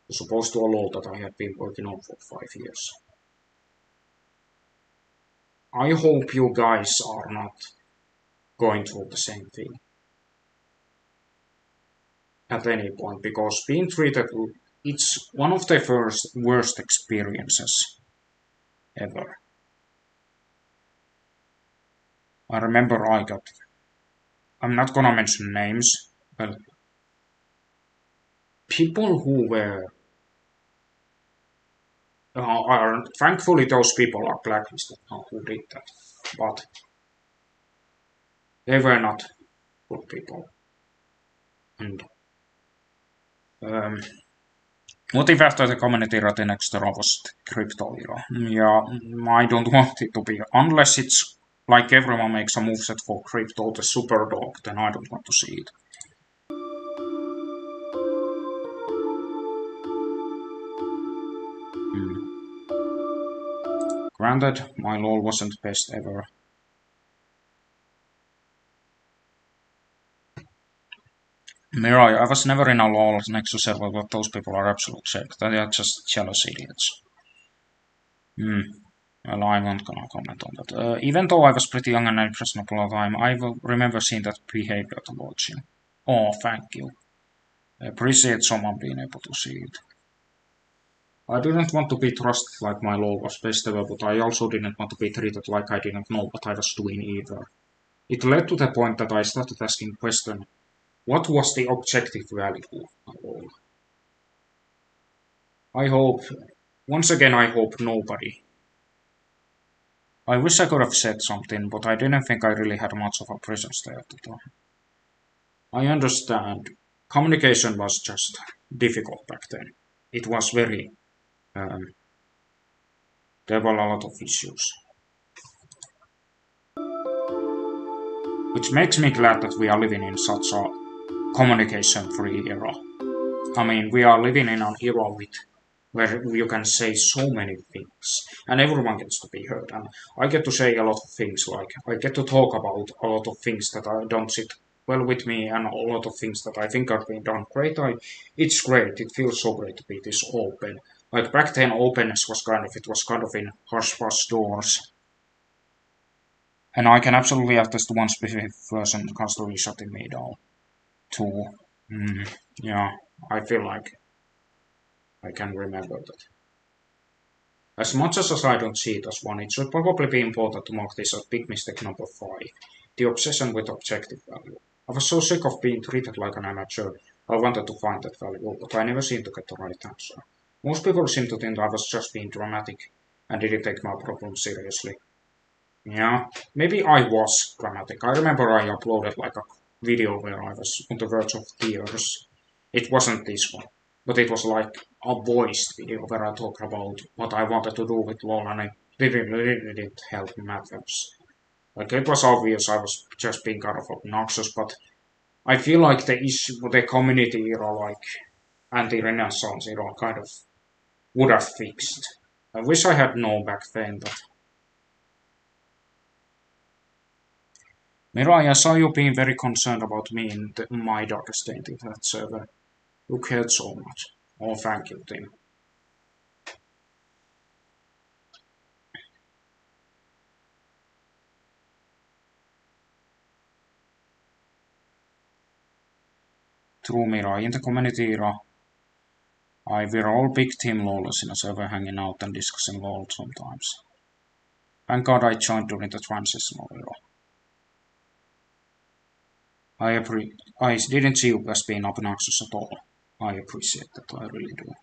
as opposed to a LoL that I had been working on for 5 years. I hope you guys are not going through the same thing at any point, because being treated it's one of the worst experiences ever. I remember I'm not gonna mention names, but people who were, are, thankfully those people are blacklisted now who did that, but they were not good people. And what if after the community era the next era was the crypto era? Yeah, I don't want it to be, unless it's like everyone makes a moveset for crypto, the super dog, then I don't want to see it. Granted, my Lawl wasn't best ever. Mirai, I was never in a Lawl next to server, but those people are absolute shit. They are just jealous idiots. Well, I'm not gonna comment on that. Even though I was pretty young and impressionable at the time, I will remember seeing that behavior towards you. Oh, thank you. I appreciate someone being able to see it. I didn't want to be trusted like my Law was best ever, but I also didn't want to be treated like I didn't know what I was doing either. It led to the point that I started asking questions. What was the objective value of my Law? I hope, once again, I hope nobody. I wish I could have said something, but I didn't think I really had much of a presence there at the time. I understand. Communication was just difficult back then. It was very. There were a lot of issues. Which makes me glad that we are living in such a communication-free era. I mean, we are living in an era where you can say so many things, and everyone gets to be heard. And I get to say a lot of things, like I get to talk about a lot of things that I don't sit well with me, and a lot of things that I think are being done great. It's great. It feels so great to be this open. Like back then, openness was kind of in hush-hush doors. And I can absolutely attest to one specific person constantly shutting me down. Two. Yeah, I feel like I can remember that. As much as I don't see it as one, it should probably be important to mark this as big mistake number 5. The obsession with objective value. I was so sick of being treated like an amateur, I wanted to find that value, but I never seemed to get the right answer. Most people seem to think I was just being dramatic and didn't take my problem seriously. Yeah, maybe I was dramatic. I remember I uploaded like a video where I was on the verge of tears. It wasn't this one, but it was like a voiced video where I talked about what I wanted to do with LoL, and it didn't help matters. Like it was obvious I was just being kind of obnoxious, but I feel like the issue, the community era, like anti-Renaissance era, kind of would have fixed. I wish I had known back then, but Mirai, I saw you being very concerned about me and my darkest state in that server. You cared so much. Oh, thank you, Tim. True, Mirai, in the community era, we're all big team lawless in a server hanging out and discussing LOL sometimes. Thank God I joined during the transitional era. I didn't see you as being obnoxious at all. I appreciate that, I really do.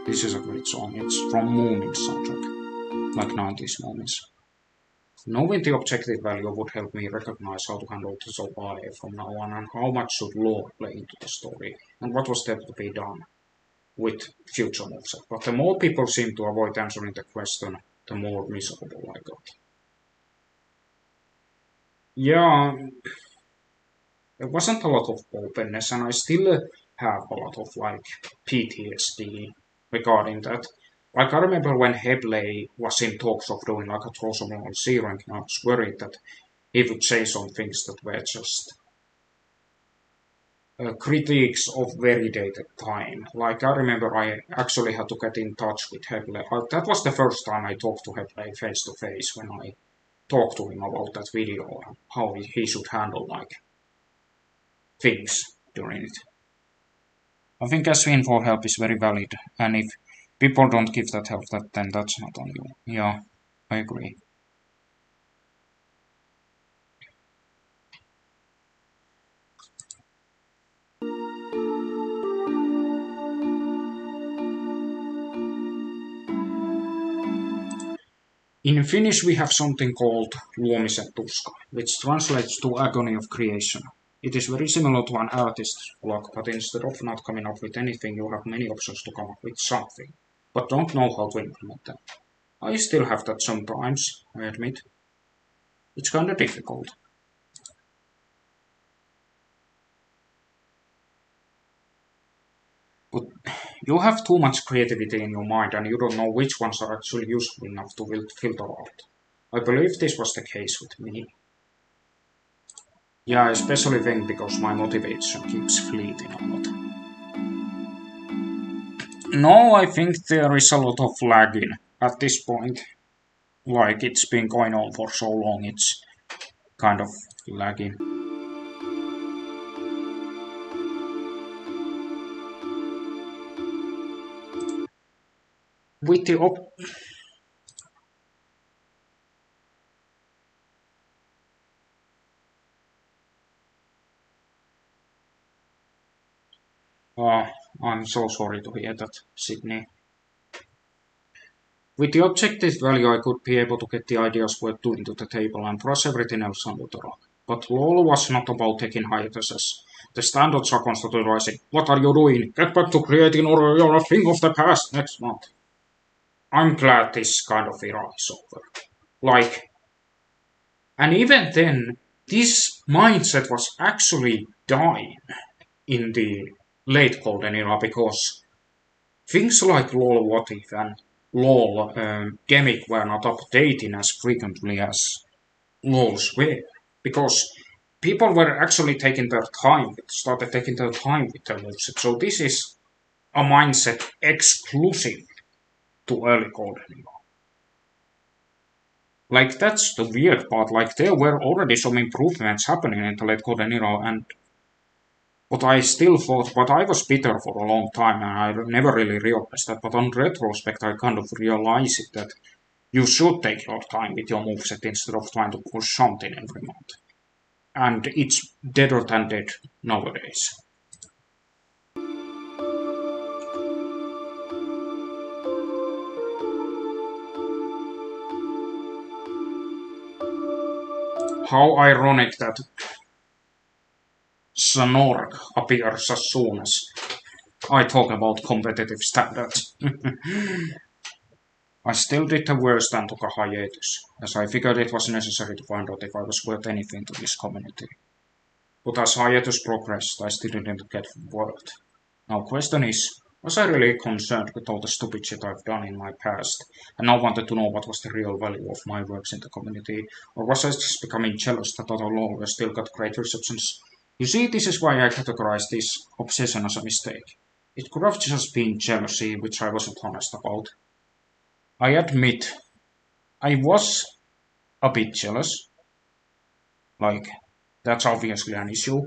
This is a great song. It's from Moomin's soundtrack, like 90s Moomins. Knowing the objective value would help me recognize how to handle TSLBAE from now on and how much should lore play into the story and what was there to be done with future moves. But the more people seem to avoid answering the question, the more miserable I got. Yeah, there wasn't a lot of openness, and I still have a lot of like PTSD regarding that. Like I remember when Hebley was in talks of doing like a Trollsomon C rank, and I was worried that he would say some things that were just critiques of very dated time. Like I remember I actually had to get in touch with Hebley. That was the first time I talked to Hebley face to face when I talk to him about that video and how he should handle like things during it. I think asking for help is very valid, and if people don't give that help, then that's not on you. Yeah, I agree. In Finnish we have something called luomisen tuska, which translates to agony of creation. It is very similar to an artist's block, but instead of not coming up with anything, you have many options to come up with something, but don't know how to implement them. I still have that sometimes, I admit. It's kinda difficult. But you have too much creativity in your mind and you don't know which ones are actually useful enough to filter out. I believe this was the case with me. Yeah, especially then because my motivation keeps fleeting a lot. No, I think there is a lot of lagging at this point. Like it's been going on for so long, it's kind of lagging. With the I'm so sorry to hear that, Sydney. With the objective value, I could be able to get the ideas worth doing to the table and brush everything else under the rug. But Lawl was not about taking hiatuses. The standards are constantly rising. What are you doing? Get back to creating or you're a thing of the past next month. I'm glad this kind of era is over. Like, and even then, this mindset was actually dying in the late golden era because things like Lawl What If and Lawl Gimmick were not updating as frequently as Lawls were because people were actually taking their time, started taking their time with their moveset. So this is a mindset exclusive to early golden era. Like that's the weird part. Like there were already some improvements happening in the late golden era, and but I still thought, but I was bitter for a long time, and I never really realized that. But on retrospect, I kind of realized it that you should take your time with your moveset instead of trying to push something every month. And it's deader than dead nowadays. How ironic that Snork appears as soon as I talk about competitive standards. I still did the worst and took a hiatus, as I figured it was necessary to find out if I was worth anything to this community. But as hiatus progressed, I still didn't get word. Now question is, was I really concerned with all the stupid shit I've done in my past, and now wanted to know what was the real value of my works in the community, or was I just becoming jealous that other lawlers still got great receptions? You see, this is why I categorize this obsession as a mistake. It could have just been jealousy, which I wasn't honest about. I admit, I was a bit jealous. Like, that's obviously an issue.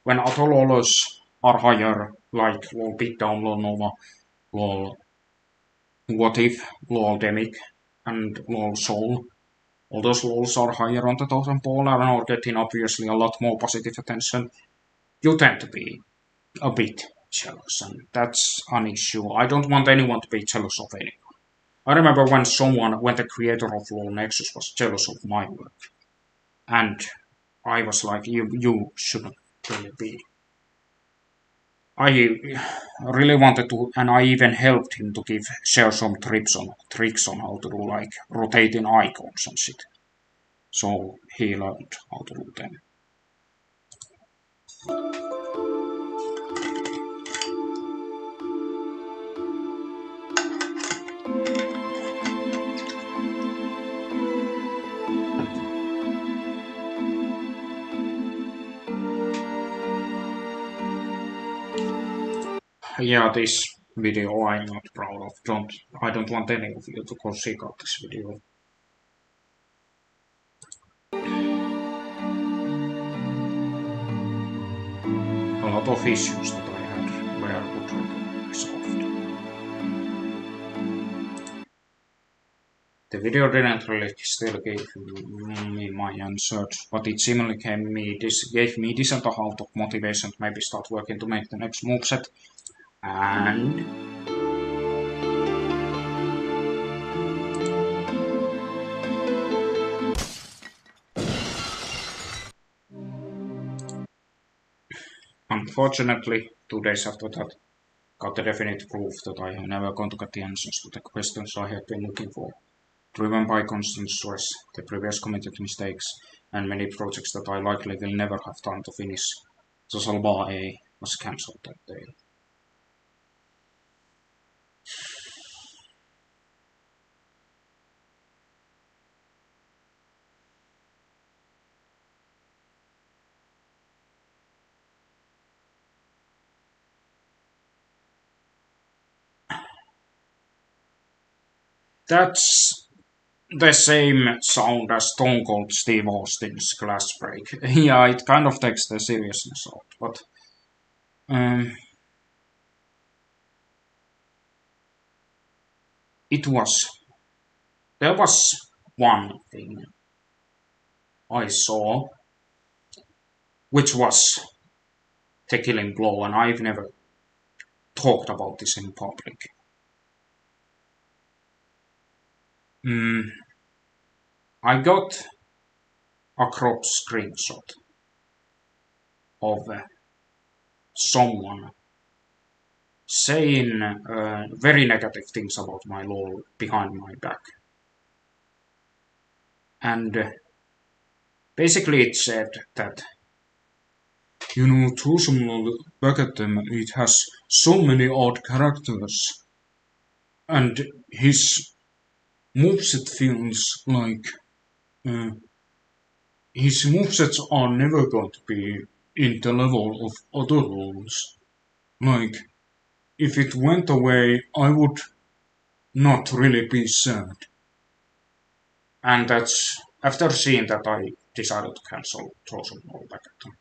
When other lawlers are higher, like LOL Beatdown, LOL Nova, LOL What If, LOL Demic, and LOL Soul, all those LOLs are higher on the totem pole and are getting obviously a lot more positive attention. You tend to be a bit jealous, and that's an issue. I don't want anyone to be jealous of anyone. I remember when the creator of LOL Nexus was jealous of my work, and I was like, you shouldn't really be. I really wanted to, and I even helped him to share some tricks on how to do like rotating icons and shit. So he learned how to do them. Yeah, this video I'm not proud of. I don't want any of you to consider this video. lot of issues that I had were would resolved. The video didn't really still give me my answers, but it seemingly gave me decent amount of motivation to maybe start working to make the next moveset. And unfortunately, 2 days after that, got the definite proof that I am never going to get the answers to the questions I have been looking for. Driven by constant stress, the previous committed mistakes, and many projects that I likely will never have time to finish, TSLBAE was cancelled that day. That's the same sound as Stone Cold Steve Austin's Glass Break. Yeah, it kind of takes the seriousness out, but there was one thing I saw, which was the killing blow, and I've never talked about this in public. I got a crop screenshot of someone saying very negative things about my Lawl behind my back. And basically it said that, you know, back at them, it has so many odd characters, and his moveset feels like his movesets are never going to be in the level of other roles. Like, if it went away, I would not really be sad. And that's after seeing that I decided to cancel Chosen Roll back at them.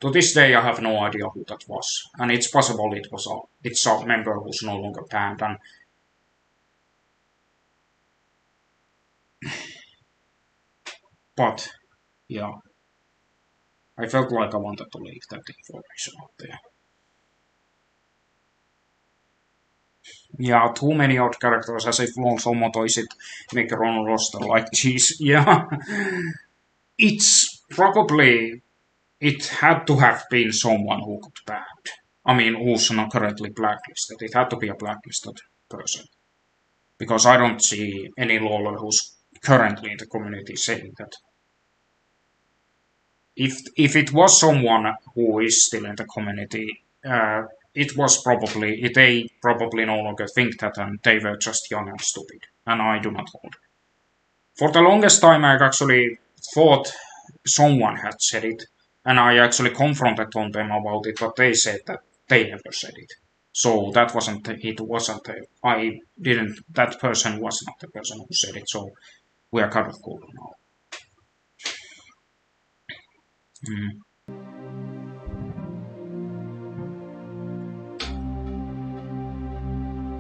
To this day, I have no idea who that was, and it's possible it's a member who's no longer banned. And but yeah, I felt like I wanted to leak that information out there. Yeah, too many odd characters, as if also motto is it make your own roster like cheese. Yeah, it's probably it had to have been someone who got banned. I mean, who's not currently blacklisted. It had to be a blacklisted person. Because I don't see any lawler who's currently in the community saying that. If it was someone who is still in the community, they probably no longer think that, and they were just young and stupid. And I do not hold. For the longest time, I actually thought someone had said it, and I actually confronted on them about it, but they said that they never said it. So that wasn't that person was not the person who said it, so we are kind of cool now.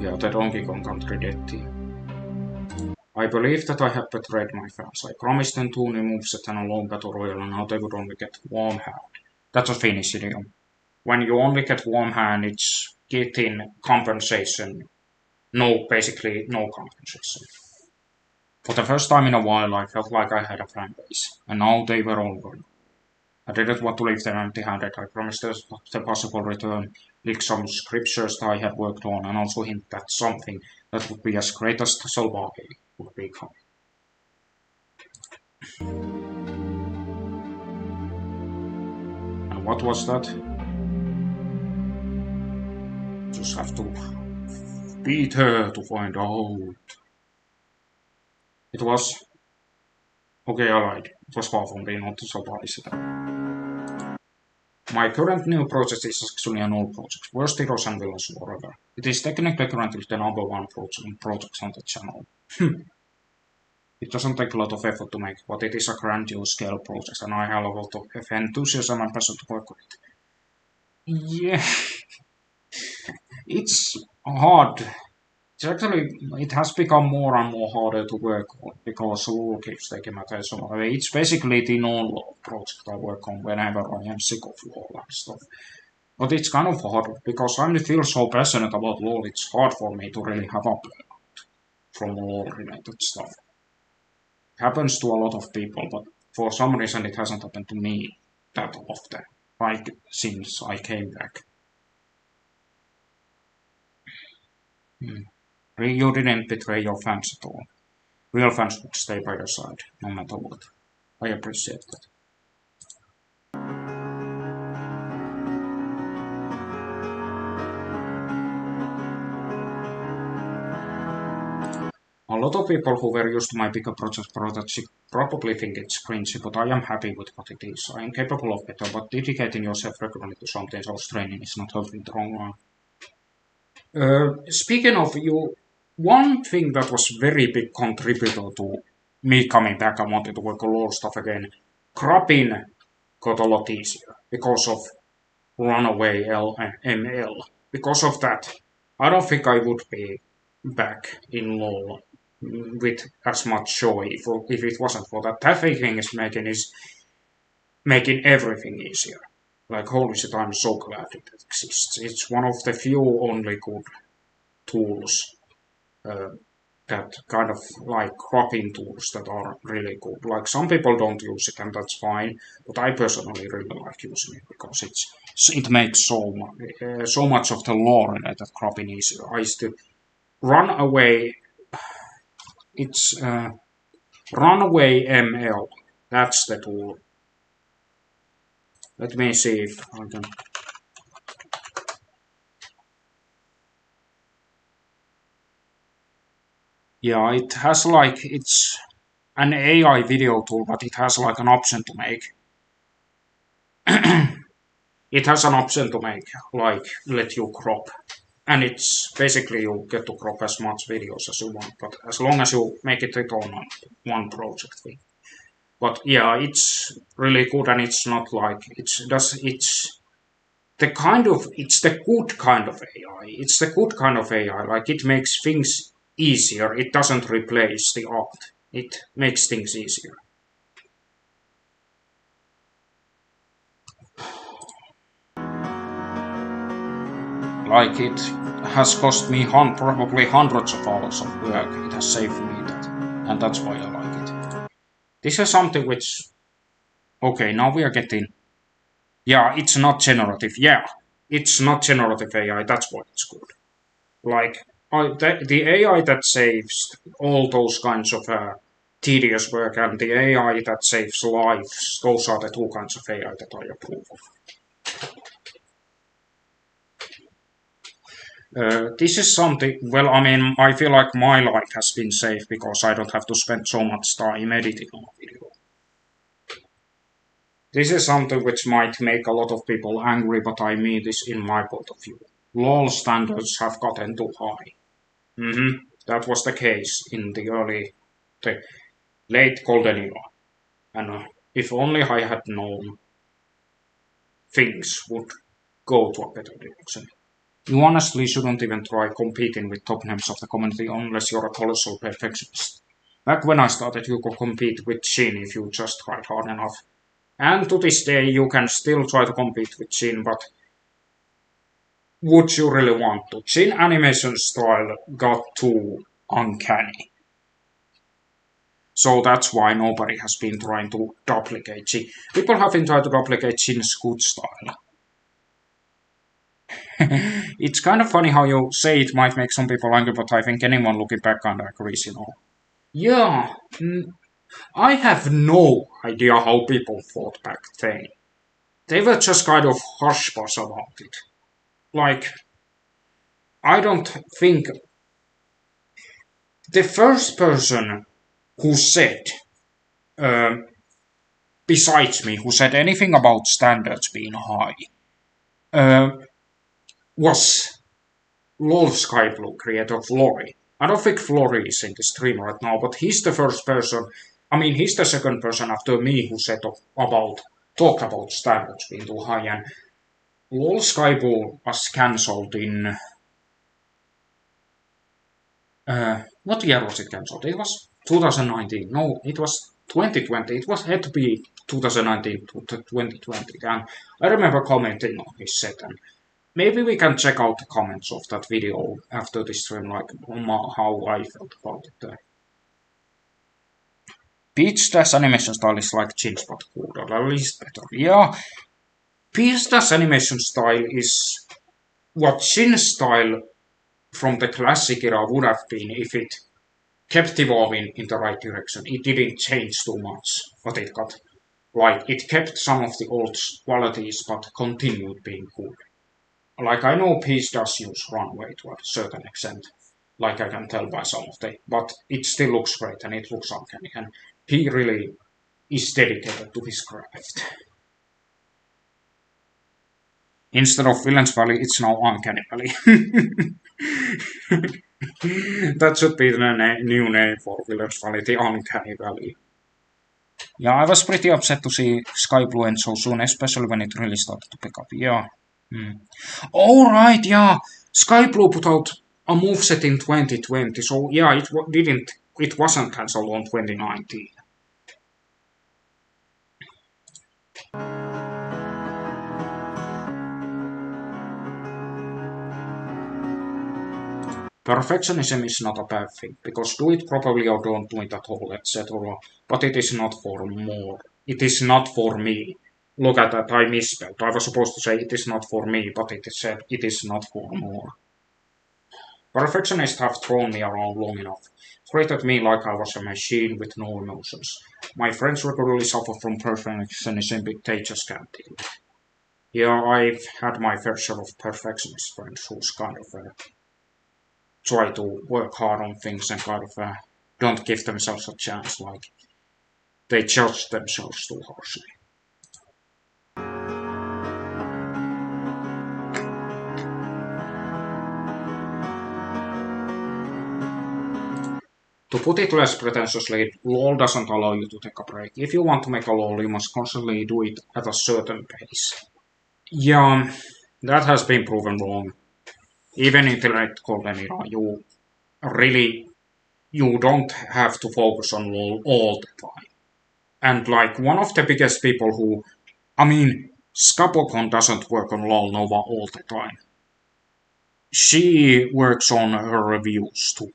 Yeah, the Donkey Kong Country death team. I believe that I have betrayed my fans. I promised them 2 new moveset and a long battle royal, and now they would only get warm hand. That's a Finnish idiom. When you only get warm hand, it's getting compensation. Basically no compensation. For the first time in a while, I felt like I had a fan base, and now they were all gone. I didn't want to leave them empty-handed. I promised the possible return, leak some scriptures that I had worked on, and also hint that something that would be as great as TSLBAE would be coming. And what was that? Just have to beat her to find out. It was... Okay, I lied. It was far from being not TSLBAE. My current new project is actually an old project, Worst Heroes and Villains Forever. It is technically currently the #1 project on the channel. It doesn't take a lot of effort to make, but it is a grandiose scale project, and I have a lot of enthusiasm and passion to work with it. Yeah, it's hard. It's actually, it has become more and more harder to work on because Law keeps taking my attention away. It's basically the non-law project I work on whenever I am sick of law and stuff. But it's kind of hard because I feel so passionate about law, it's hard for me to really have up from law related stuff. It happens to a lot of people, but for some reason it hasn't happened to me that often, like since I came back. Hmm. You didn't betray your fans at all. Real fans would stay by your side, no matter what. I appreciate that. A lot of people who were used to my bigger project probably think it's cringy, but I am happy with what it is. I am capable of better, but dedicating yourself regularly to something else training is not helping the wrong one. Speaking of you, one thing that was very big contributor to me coming back and wanting to work on law stuff again, crapping got a lot easier because of runaway ML. Because of that, I don't think I would be back in law with as much joy if it wasn't for that. That thing is making everything easier. Like holy shit, I'm so glad it exists. It's one of the few only good tools uh, that kind of like cropping tools that are really good. Like some people don't use it and that's fine, but I personally really like using it because it makes so much of the law related cropping easier. I used to run away. It's runaway ML. That's the tool. Let me see if I can. Yeah, it has like it's an AI video tool, but it has like an option to make. It has an option to make like let you crop, and it's basically you get to crop as much videos as you want, but as long as you make it on one project thing. But yeah, it's really good, and it's not like it's the good kind of AI. It's the good kind of AI. Like it makes things easier. It doesn't replace the art. It makes things easier. Like it has cost me probably hundreds of hours of work. It has saved me that, and that's why I like it. This is something which okay. Now we are getting yeah. It's not generative. Yeah, it's not generative AI. That's why it's good. Like the AI that saves all those kinds of tedious work and the AI that saves lives, those are the two kinds of AI that I approve of. This is something, well, I mean, I feel like my life has been safe because I don't have to spend so much time editing on a video. This is something which might make a lot of people angry, but I mean this in my point of view. Law standards have gotten too high. That was the case in the late golden era. And if only I had known, things would go to a better direction. You honestly shouldn't even try competing with top names of the community unless you're a colossal perfectionist. Back when I started, you could compete with Shin if you just tried hard enough. And to this day, you can still try to compete with Shin, but would you really want to? Shin animation style got too uncanny. So that's why nobody has been trying to duplicate Shin. People have been trying to duplicate Shin's good style. It's kind of funny how you say it might make some people angry, but I think anyone looking back kind of agrees, you know. Yeah, I have no idea how people thought back then. They were just kind of hush-hush about it. Like, I don't think the first person who said, um, besides me, who said anything about standards being high, uh, was LOL Skyblue creator Flory. I don't think Flory is in the stream right now, but he's the first person. I mean, he's the second person after me who said about talked about standards being too high, and Lawl Skyball was cancelled in what year was it cancelled? It was 2019. No, it was 2020. It was had to be 2019 to 2020. And I remember commenting on his set, and maybe we can check out the comments of that video after this stream, like how I felt about it. Peach Dash animation style is like Chin's but cooler, at least better. Yeah, Peach Dash animation style is what Chin's style from the classic era would have been if it kept evolving in the right direction. It didn't change too much, but it got like it kept some of the old qualities but continued being good. Like I know Peace does use runway to a certain extent, like I can tell by some of the, but it still looks great and it looks uncanny, and he really is dedicated to his craft. Instead of Villains Valley, it's now Uncanny Valley. That should be the new name for Villains Valley, the Uncanny Valley. Yeah, I was pretty upset to see Sky Blue end so soon, especially when it really started to pick up. Yeah. Oh, right, yeah. Sky Blue put out a moveset in 2020, so yeah, it wasn't cancelled on 2019. Perfectionism is not a bad thing, because do it properly or don't do it at all, etc. But it is not for more. It is not for me. Look at that, I misspelled. I was supposed to say it is not for me, but it said it is not for more. Perfectionists have thrown me around long enough, treated me like I was a machine with no emotions. My friends regularly suffer from perfectionism, but they just can't deal with it. Yeah, I've had my fair share of perfectionist friends who's kind of try to work hard on things and kind of don't give themselves a chance, like they judge themselves too harshly. To put it less pretentiously, LoL doesn't allow you to take a break. If you want to make a LoL, you must constantly do it at a certain pace. Yeah, that has been proven wrong. Even in the late golden era, really you don't have to focus on LoL all the time. And like one of the biggest people who, I mean, Scapocon doesn't work on LoL Nova all the time. She works on her reviews too.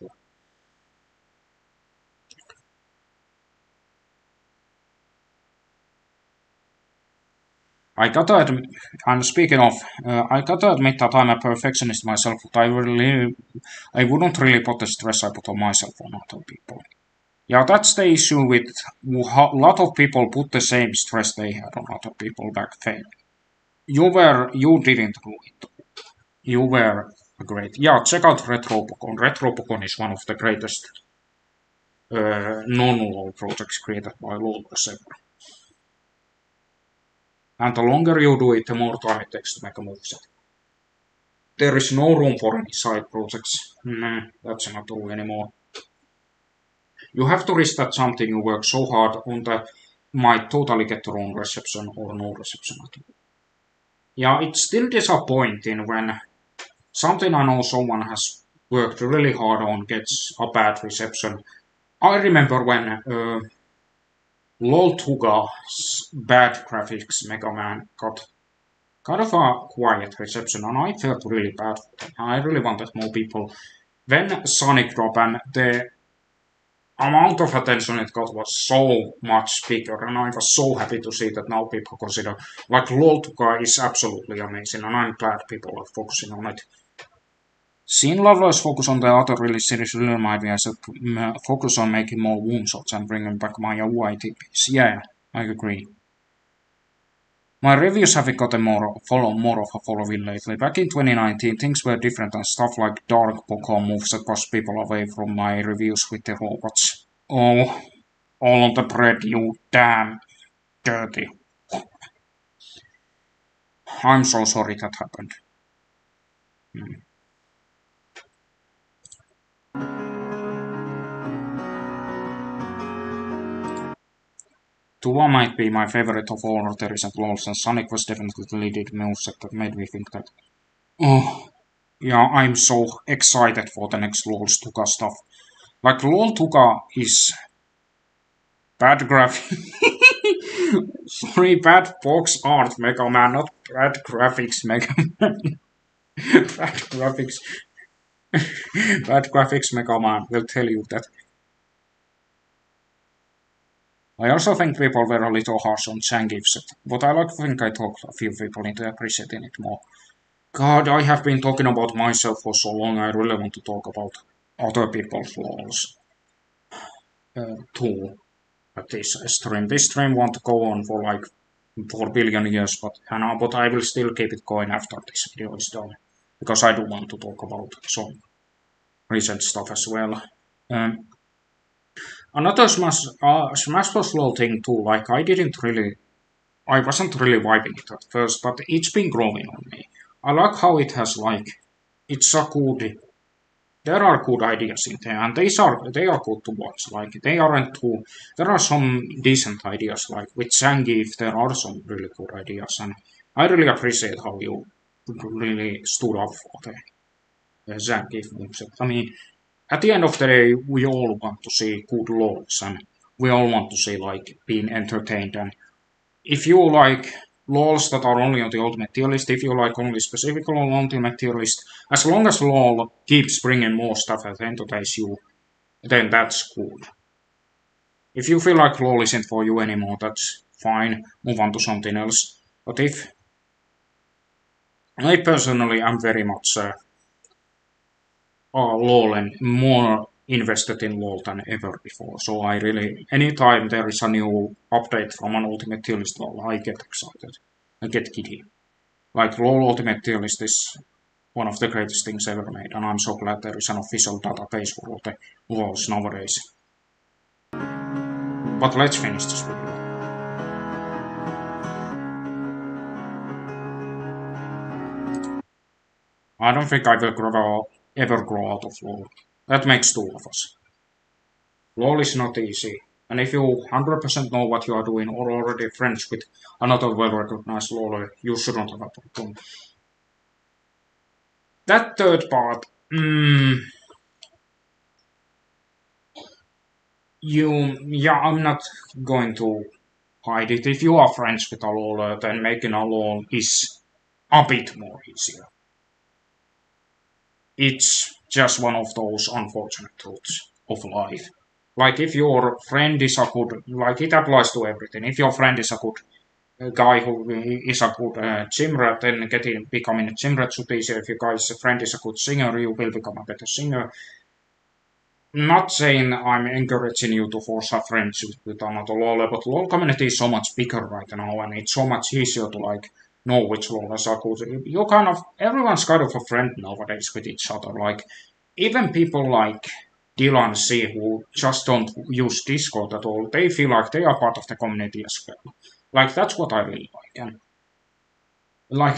I gotta admit, and speaking of, I gotta admit that I'm a perfectionist myself, but I wouldn't really put the stress I put on myself on other people. Yeah, that's the issue with a lot of people put the same stress they had on other people back then. You didn't do it. You were great. Yeah, check out Retropocon. Retropocon is one of the greatest non-LoL projects created by LoLers ever. And the longer you do it, the more time it takes to make a moveset. There is no room for any side projects. Nah, that's not true anymore. You have to risk that something you work so hard on that might totally get the wrong reception or no reception at all. Yeah, it's still disappointing when something I know someone has worked really hard on gets a bad reception. I remember when LOL Tuga's bad graphics Mega Man got kind of a quiet reception, and I felt really bad for them. I really wanted more people. When Sonic dropped, and the amount of attention it got was so much bigger, and I was so happy to see that now people consider like LOL Tuga is absolutely amazing, and I'm glad people are focusing on it. Seeing Lovelace focus on the other release series really remind me I should focus on making more womb shots and bringing back my UITPs. Yeah, I agree. My reviews have gotten more of a following lately. Back in 2019, things were different and stuff like Dark Poco moves that pushed people away from my reviews with the robots. Oh, all on the bread, you damn dirty. I'm so sorry that happened. Hmm. Tua might be my favorite of all the recent LoLs, and Sonic was definitely the leading moveset that made me think that, oh, yeah, I'm so excited for the next LoL's Tuka stuff. Like, LoL Tuka is bad graphics. Sorry, bad box art Mega Man, not bad graphics Mega Man. Bad graphics. Bad graphics Mega Man will tell you that. I also think people were a little harsh on Zangief's, but I like to think I talked a few people into appreciating it more. God, I have been talking about myself for so long, I really want to talk about other people's flaws too. At this stream. This stream won't go on for like 4 billion years, but I will still keep it going after this video is done. Because I do want to talk about some recent stuff as well. Um, Another Smash Bros. LoL thing too, like I wasn't really vibing it at first, but it's been growing on me. I like how it has like, it's a good, there are good ideas in there, and they are good to watch. Like they aren't too, there are some decent ideas. Like with Zangief, there are some really good ideas, and I really appreciate how you really stood up for the Zangief moveset. I mean, at the end of the day, we all want to see good LoLs, and we all want to see like being entertained. And if you like LoLs that are only on the ultimate tier list, if you like only specific LoL ultimate tier list, as long as LoL keeps bringing more stuff that entertains you, then that's good. If you feel like LoL isn't for you anymore, that's fine, move on to something else. But if I personally am very much LoL and more invested in LoL than ever before. So I really, anytime there is a new update from an Ultimate Tier List LoL, I get excited. I get giddy. Like LoL Ultimate Tier List is one of the greatest things ever made, and I'm so glad there is an official database for all the LoLs nowadays. But let's finish this video. I don't think I will ever grow out of LoL. That makes two of us. LoL is not easy, and if you 100% know what you are doing or already friends with another well-recognized LoLer, you shouldn't have a problem. That third part, I'm not going to hide it. If you are friends with a LoLer, then making a LoL is a bit more easier. It's just one of those unfortunate truths of life. Like if your friend is a good, like it applies to everything. If your friend is a good guy who is a good gym rat, then becoming a gym rat should be easier. If your guy's friend is a good singer, you will become a better singer. Not saying I'm encouraging you to force a friendship with another LoL, but LoL community is so much bigger right now, and it's so much easier to like know which LoLers are good. You kind of everyone's kind of a friend nowadays with each other. Like even people like Dylan C who just don't use Discord at all, they feel like they are part of the community as well. Like that's what I really like. And like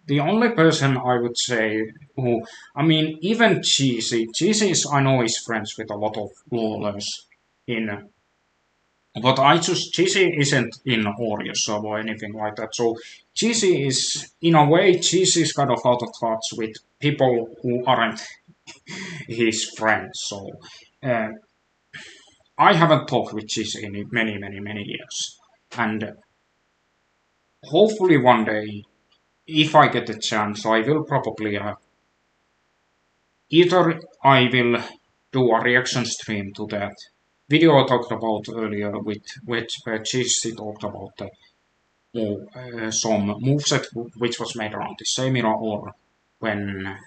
the only person I would say who, I mean, even Cheesy is, I know, is friends with a lot of LoLers in, but Cheesy isn't in Orius sub or anything like that. So Cheesy is, in a way, Cheesy is kind of out of touch with people who aren't his friends. So uh, I haven't talked with Cheesy in many years. And hopefully one day, if I get a chance, I will probably either I will do a reaction stream to that video I talked about earlier, with which where Cheesy talked about some moveset which was made around the same era, or when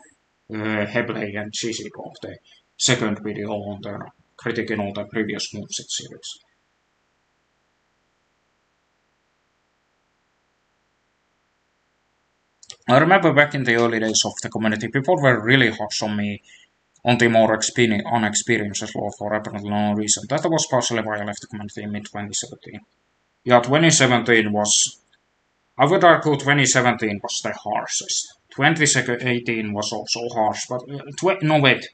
Hebley and Cheesy dropped the second video on their critiquing all the previous moveset series. I remember back in the early days of the community, people were really harsh on me on the more unexperienced LoL for apparently no reason. That was partially why I left the community in mid-2017. Yeah, 2017 was, I would argue 2017 was the harshest. 2018 was also harsh, but, no wait,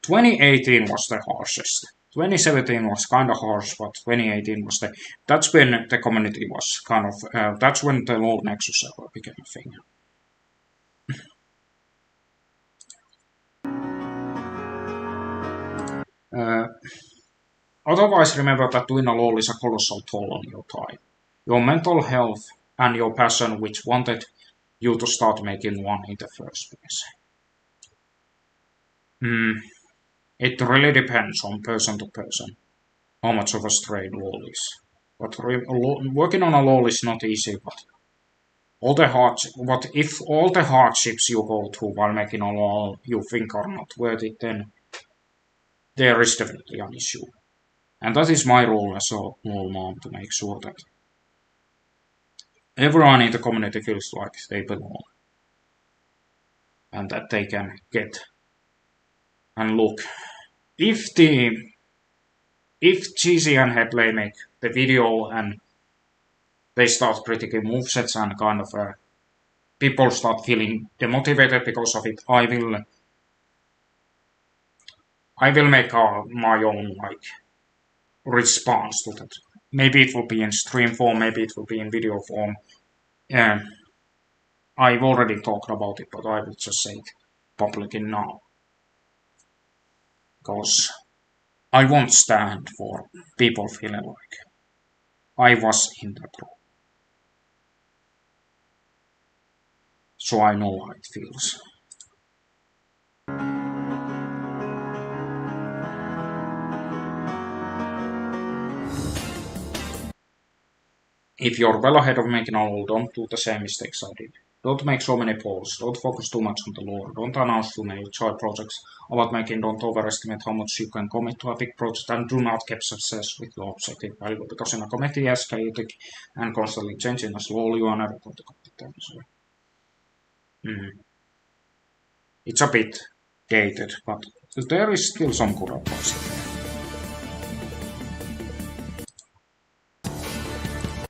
2018 was the harshest. 2017 was kind of harsh, but 2018 was that's when the community was kind of, that's when the Law Nexus server became a thing. Otherwise, remember that doing a Law is a colossal toll on your time, your mental health, and your passion, which wanted you to start making one in the first place. It really depends on person to person how much of a strain Law is. But working on a Law is not easy, but if all the hardships you go through while making a Law you think are not worth it, then there is definitely an issue. And that is my role as a Law mom, to make sure that everyone in the community feels like they belong. And that they can get and look. If GC and Headley make the video and they start critiquing movesets and kind of people start feeling demotivated because of it, I will make my own response to that. Maybe it will be in stream form, maybe it will be in video form. I've already talked about it, but I will just say it publicly now. Because I won't stand for people feeling like I was in that role. So I know how it feels. If you're well ahead of making a Law, don't do the same mistakes I did. Don't make so many polls, don't focus too much on the lore, don't announce too many joy projects about making, don't overestimate how much you can commit to a big project, and do not get success with the objective value, because in a committee as chaotic and constantly changing as Law, you are never going to complete them. So. It's a bit dated, but there is still some good advice in there.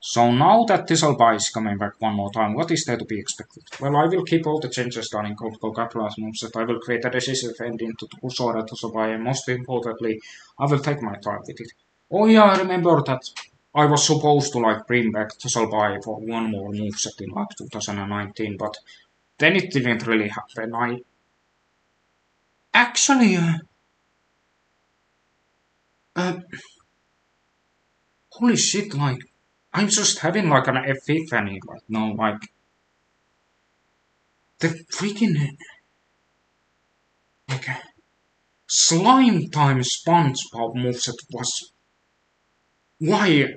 So now that TSLBAE is coming back one more time, what is there to be expected? Well, I will keep all the changes done in Code Capitalize moveset. I will create a decisive ending to Kusora TSLBAE, and most importantly, I will take my time with it. Oh yeah, I remember that I was supposed to bring back TSLBAE for one more moveset in 2019, but then it didn't really happen. I actually holy shit, I'm just having an epiphany right now, the freaking slime time SpongeBob moveset was why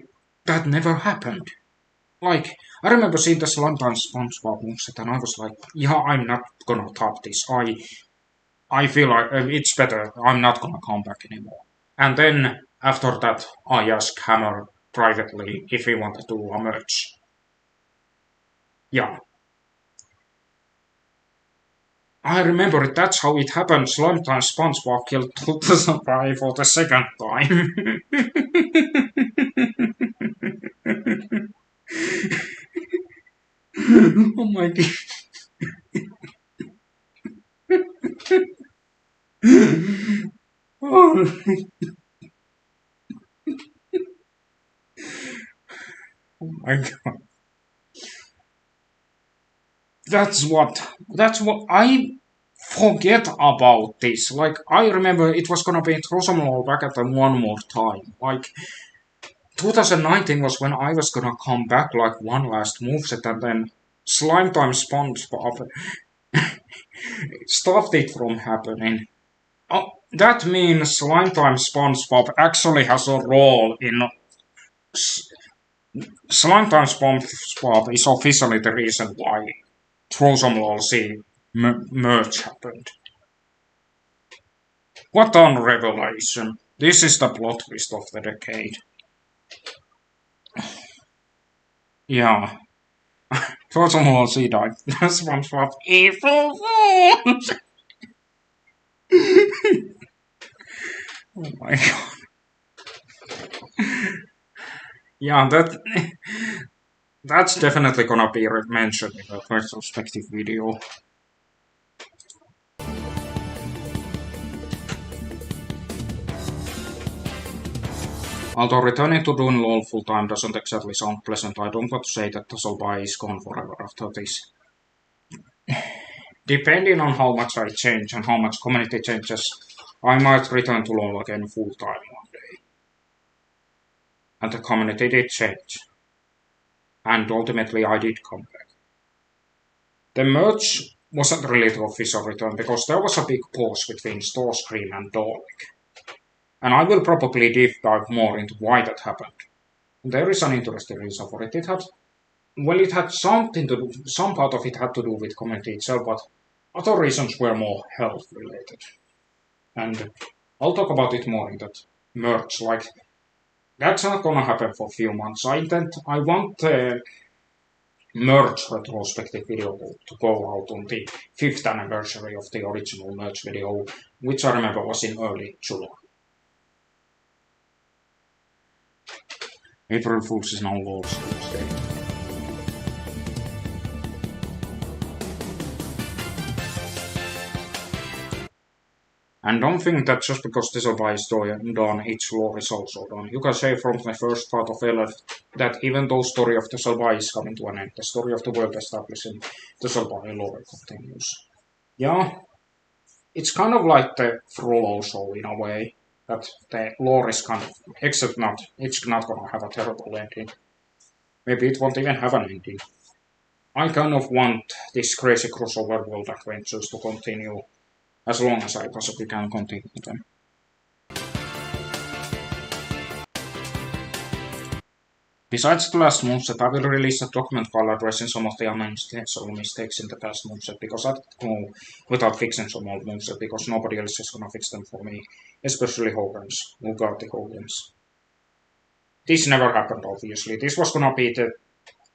that never happened. I remember seeing the slime time SpongeBob moveset and I was like, yeah, I'm not gonna top this. I feel like it's better. I'm not gonna come back anymore. And then after that, I asked Hammer privately if he wanted to do a merge. Yeah. I remember it, that's how it happened. Slime time SpongeBob killed TSLBAE for the second time. Oh my god. Oh. Oh my god. That's what I forget about this. I remember it was gonna be throw some more back at them one more time. 2019 was when I was gonna come back one last moveset, and then Slime Time SpongeBob stopped it from happening. Oh, that means Slime Time SpongeBob actually has a role in. Slime Time SpongeBob is officially the reason why Lawl C merge happened. What a revelation! This is the plot twist of the decade. Yeah. Lawl C died. SpongeBob evil. Oh my god. Yeah, that's definitely gonna be mentioned in the retrospective video. Although returning to doing Lawl full-time doesn't exactly sound pleasant, I don't want to say that TSLBAE is gone forever after this. Depending on how much I change and how much community changes, I might return to Lawl again full-time one day. And the community did change. And ultimately I did come back. The merge wasn't really the official return because there was a big pause between Starscream and Dalek. And I will probably deep dive more into why that happened. There is an interesting reason for it. It had something to do, some part of it had to do with community itself, but other reasons were more health related. And I'll talk about it more in that merge. Like, that's not gonna happen for a few months. I want the merge retrospective video to go out on the 5th anniversary of the original merge video, which I remember was in early July. April Fools is now Law's Day. And don't think that just because TSLBAE is done, its lore is also done. You can say from the first part of LF that even though the story of TSLBAE is coming to an end, the story of the world establishing TSLBAE lore continues. Yeah, it's kind of like the Frollo show in a way, that the lore is kind of, except it's not gonna have a terrible ending. Maybe it won't even have an ending. I kind of want this crazy crossover world adventures to continue as long as I possibly can continue them. Besides the last moveset, I will release a document file addressing some of the unintentional mistakes in the past moveset, because I didn't go without fixing some old moveset, because nobody else is gonna fix them for me, especially Hogan's, Ugarte Hogan's. This never happened, obviously. This was gonna be the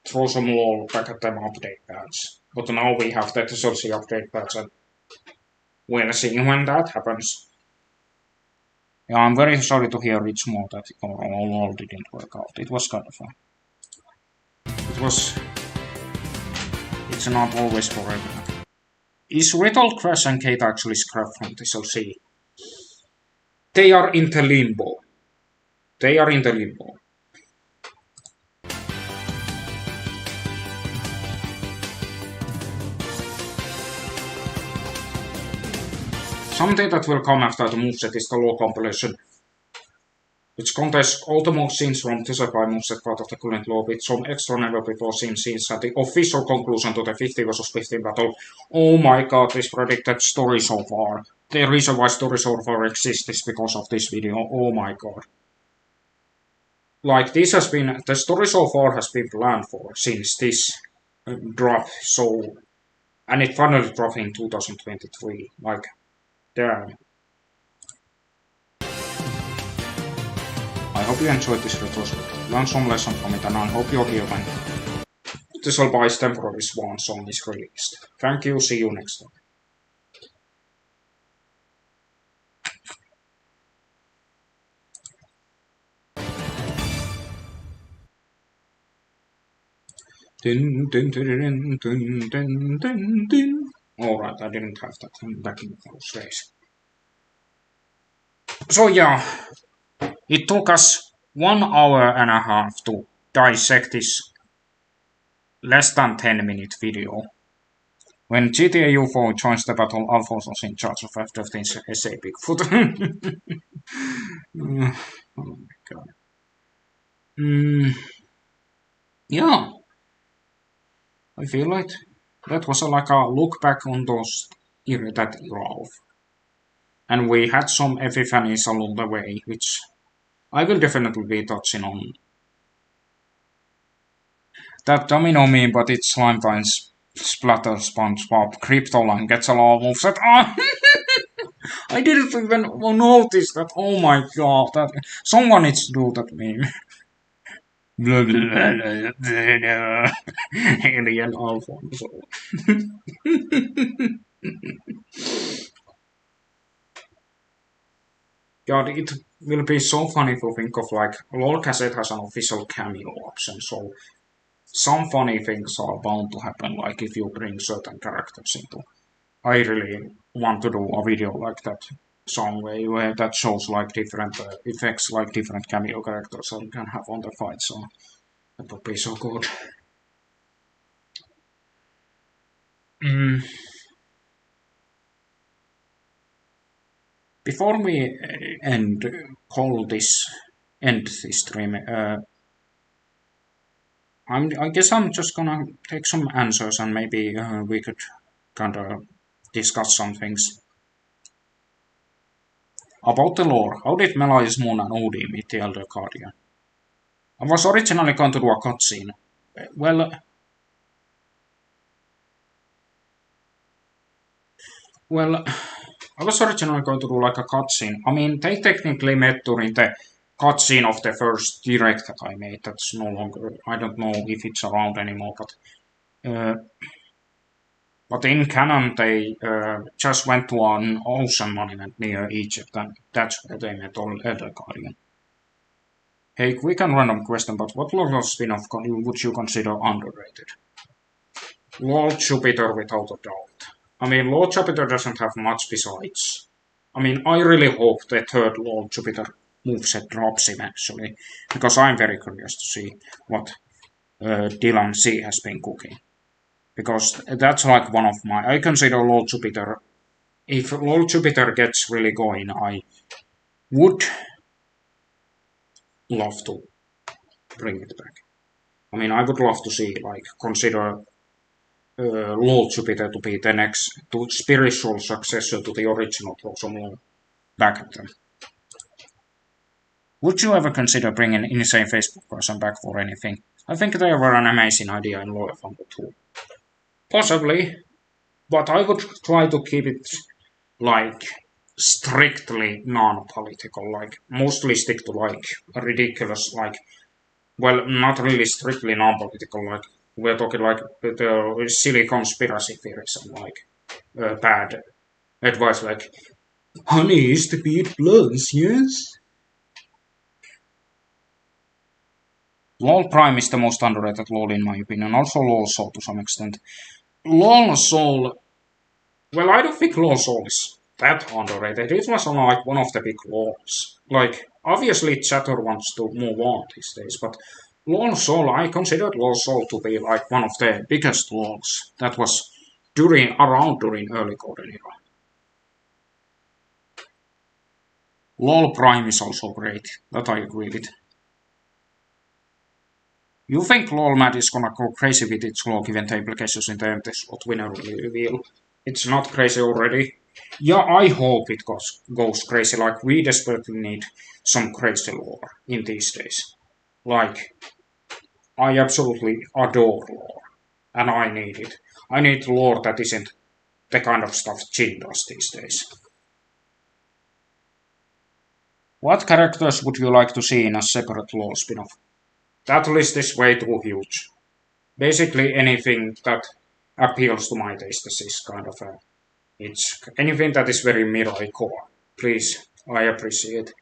throw some Lawl back at them update pads, but now we have the SLC update pads, and we'll see when that happens. Yeah, I'm very sorry to hear it's more that all didn't work out. It was kind of fun. It's not always forever. Is Riddle, Crash and Kate actually scrapped from TSLC? They are in the limbo. Something that will come after the moveset is the Law compilation, which contains all the most scenes from TSLBAE moveset part of the current Law, with some extra never before seen scenes and the official conclusion to the 50 vs 50 battle. Oh my god, this predicted story so far. The reason why story so far exists is because of this video. Oh my god. Like, the story so far has been planned for since this drop, and it finally dropped in 2023. Like, damn. I hope you enjoyed this retrospective, learn some lesson from it, and I hope you're here when TSLBAE's temporary Swan song is released. Thank you, see you next time. Alright, I didn't have that back in those days. So yeah, it took us 1 hour and a half to dissect this less than 10-minute video. When GTA UFO joins the battle, Alfonso's in charge of F-15's SA Bigfoot. Oh my god. Yeah. I feel like that was like a look back on that era of. And we had some epiphanies along the way, which I will definitely be touching on. That domino meme, but it's slime times splatter SpongeBob. Cryptoline gets a lot of moveset. I didn't even notice that. Oh my god, someone needs to do that meme. Alien Alfonso. God, it will be so funny to think of, like, LOL cassette has an official cameo option, so some funny things are bound to happen, like if you bring certain characters into. I really want to do a video like that. some way where that shows like different effects, like different cameo characters can have on the fight. So that would be so good. Before we end this stream, I guess I'm just gonna take some answers and maybe we could kind of discuss some things. About the lore, how did Melai's Moon and Odin meet the Elder Guardian? I was originally going to do a cutscene. Well, I was originally going to do like a cutscene. I mean, they technically met during the cutscene of the first direct that I made. That's no longer, I don't know if it's around anymore, but in canon they just went to an ocean monument near Egypt, and that's where they met Elder Guardian. Hey, quick and random question, but what Lawl spin-off would you consider underrated? Lawl Jupiter without a doubt. I mean, Lawl Jupiter doesn't have much besides. I mean, I really hope the third Lawl Jupiter moveset drops eventually, because I'm very curious to see what Dylan C has been cooking. Because that's like one of my... I consider Lawl Jupiter... If Lawl Jupiter gets really going, I would love to bring it back. I mean, I would love to see, like, consider Lawl Jupiter to be the next spiritual successor to the original Blossom Law back at them. Would you ever consider bringing Insane Facebook person back for anything? I think they were an amazing idea in Law Fumble too. Possibly, but I would try to keep it, like, strictly non-political, like, mostly stick to, like, ridiculous, like, well, not really strictly non-political, like, we're talking, like, the silly conspiracy theories and, like, bad advice, like, honey is the beat bloods, yes? LOL Prime is the most underrated LOL in my opinion, also LOL Soul to some extent. LOL Soul, well, I don't think LOL Soul is that underrated. It was like one of the big LOLs. Like, obviously Chatter wants to move on these days, but LOL Soul, I considered LOL Soul to be like one of the biggest LOLs that was during early Golden Era. LOL Prime is also great, that I agree with. You think LOL Mad is gonna go crazy with its law given the implications in the empty slot winner reveal? It's not crazy already. Yeah, I hope it goes crazy, like we desperately need some crazy lore in these days. Like, I absolutely adore lore, and I need it. I need lore that isn't the kind of stuff Jin does these days. What characters would you like to see in a separate lore spin-off? That list is way too huge. Basically anything that appeals to my taste is kind of it's anything that is very Mirai core. Please, I appreciate.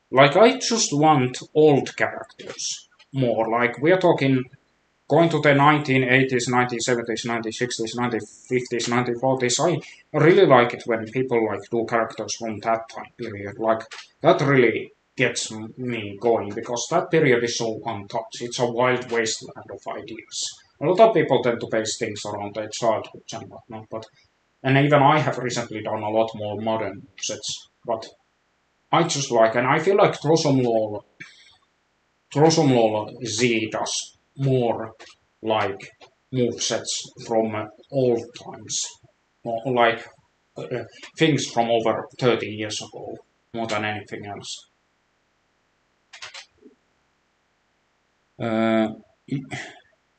Like, I just want old characters more. Like, we're talking going to the 1980s, 1970s, 1960s, 1950s, 1940s. I really like it when people like do characters from that time period. Like, that really gets me going because that period is so untouched. It's a wild wasteland of ideas. A lot of people tend to base things around their childhoods and whatnot, and even I have recently done a lot more modern sets, but I just like, and I feel like Trosom Law Z does more like movesets from old times, or like things from over 30 years ago, more than anything else.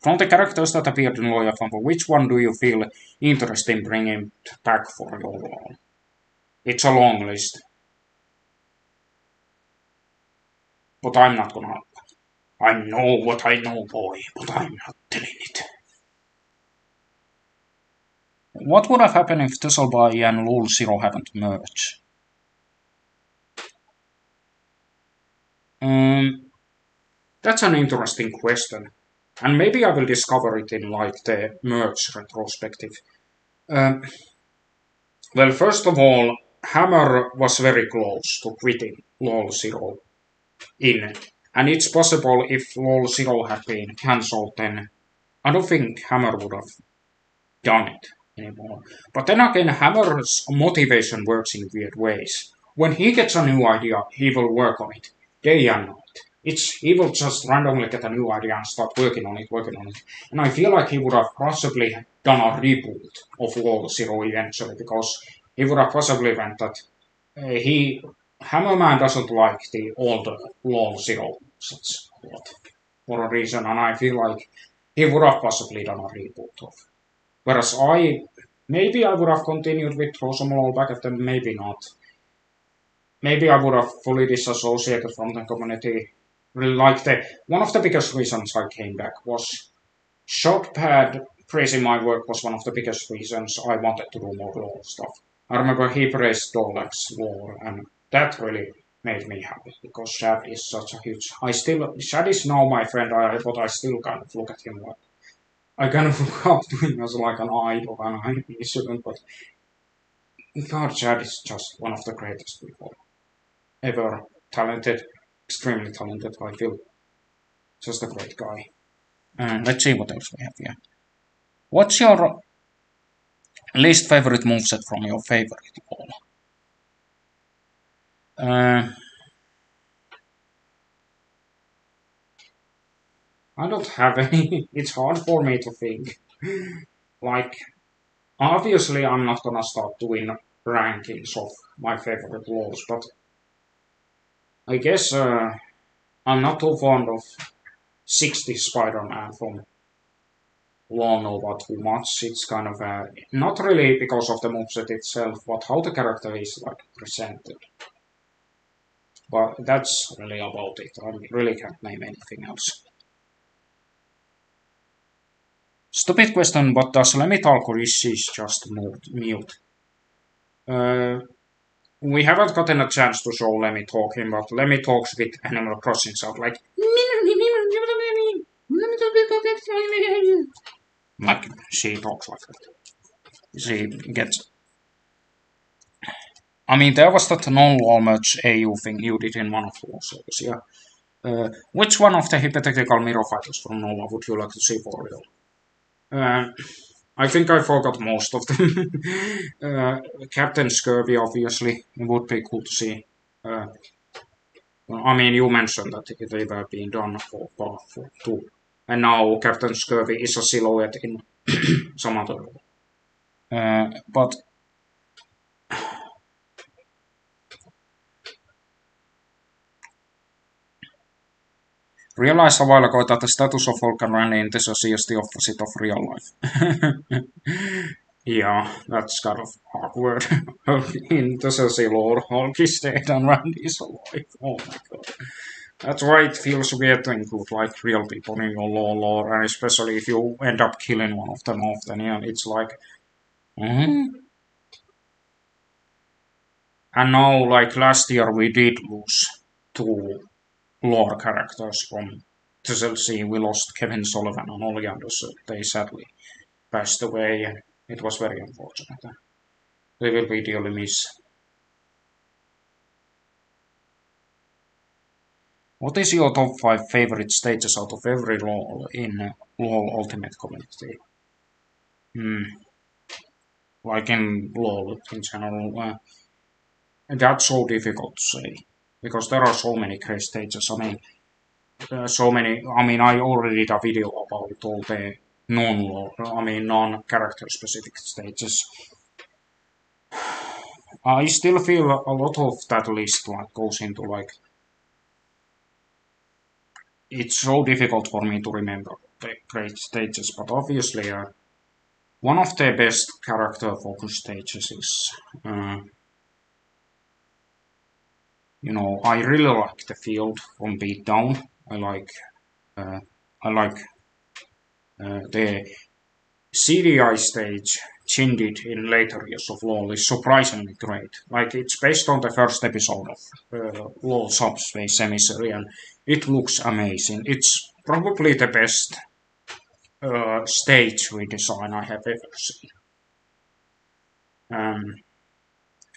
From the characters that appeared in Loyal Fumble, which one do you feel interesting bringing back for your role? It's a long list. But I'm not gonna. I know what I know, boy, but I'm not telling it. What would have happened if TSLBAE and Lawl Zero hadn't merged? That's an interesting question. And maybe I will discover it in like the merge retrospective. Well, first of all, Hammer was very close to quitting LOL Zero in. And it's possible if LOL Zero had been cancelled, then I don't think Hammer would have done it anymore. But then again, Hammer's motivation works in weird ways. When he gets a new idea, he will work on it day and night. He will just randomly get a new idea and start working on it. And I feel like he would have possibly done a reboot of LOL Zero eventually, because he would have possibly went that he Hammerman doesn't like the older LOL Zero such for a reason, and I feel like he would have possibly done a reboot of. Whereas maybe I would have continued with Throw Some LOL back at them, maybe not. Maybe I would have fully disassociated from the community. Really like one of the biggest reasons I came back was Shotpad praising my work was one of the biggest reasons I wanted to do more LOL stuff. I remember he praised Dolak's lore, and that really made me happy because Shad is such a huge. Shad is now my friend, but I still kind of look at him like I kind of look up to him as like an idol, and I shouldn't. But God, Shad is just one of the greatest people ever. Talented, extremely talented. I feel just a great guy. Let's see what else we have here. What's your least favorite moveset from your favorite ball? I don't have any. It's hard for me to think. Like, obviously, I'm not gonna start doing rankings of my favorite balls, but I guess I'm not too fond of 60 Spider-Man from Law Nova too much. It's kind of not really because of the moveset itself, but how the character is like presented. But that's really about it. I really can't name anything else. Stupid question, but does Lemitalk or is she just mute? We haven't gotten a chance to show Lemmy talking, but Lemmy talks with Animal Crossing sound like she talks like that. She gets. I mean, there was that non-law merch AU thing you did in one of the episodes, yeah. Which one of the hypothetical Miro fighters from Nova would you like to see for real? I think I forgot most of them. Captain Scurvy, obviously, would be cool to see. I mean, you mentioned that they were being done for Path 2. And now Captain Scurvy is a silhouette in some other role. But realized a while ago that the status of Vulcan Rally in Tessie is the opposite of real life. Yeah, that's kind of awkward. In Tessie lore, Hulk is dead and Randy is alive. Oh my god. That's why it feels weird to include like real people in your lore, and especially if you end up killing one of them off, then yeah, it's like. And now, like last year, we did lose two lore characters from TSLC. We lost Kevin Sullivan and Oleander, so they sadly passed away, and it was very unfortunate. They will be dearly missed. What is your top 5 favorite stages out of every LoL in LoL Ultimate community? Like in LoL in general, that's so difficult to say because there are so many great stages. I mean, so many. I mean, I already did a video about all the non-character specific stages. I still feel a lot of that list like goes into like. It's so difficult for me to remember the great stages, but obviously, one of the best character focus stages is. I really like the field from Beatdown. I like the CDI stage, Chindid in later years of LoL is surprisingly great. Like it's based on the first episode of LoL Subspace Emissary, and it looks amazing. It's probably the best stage redesign I have ever seen.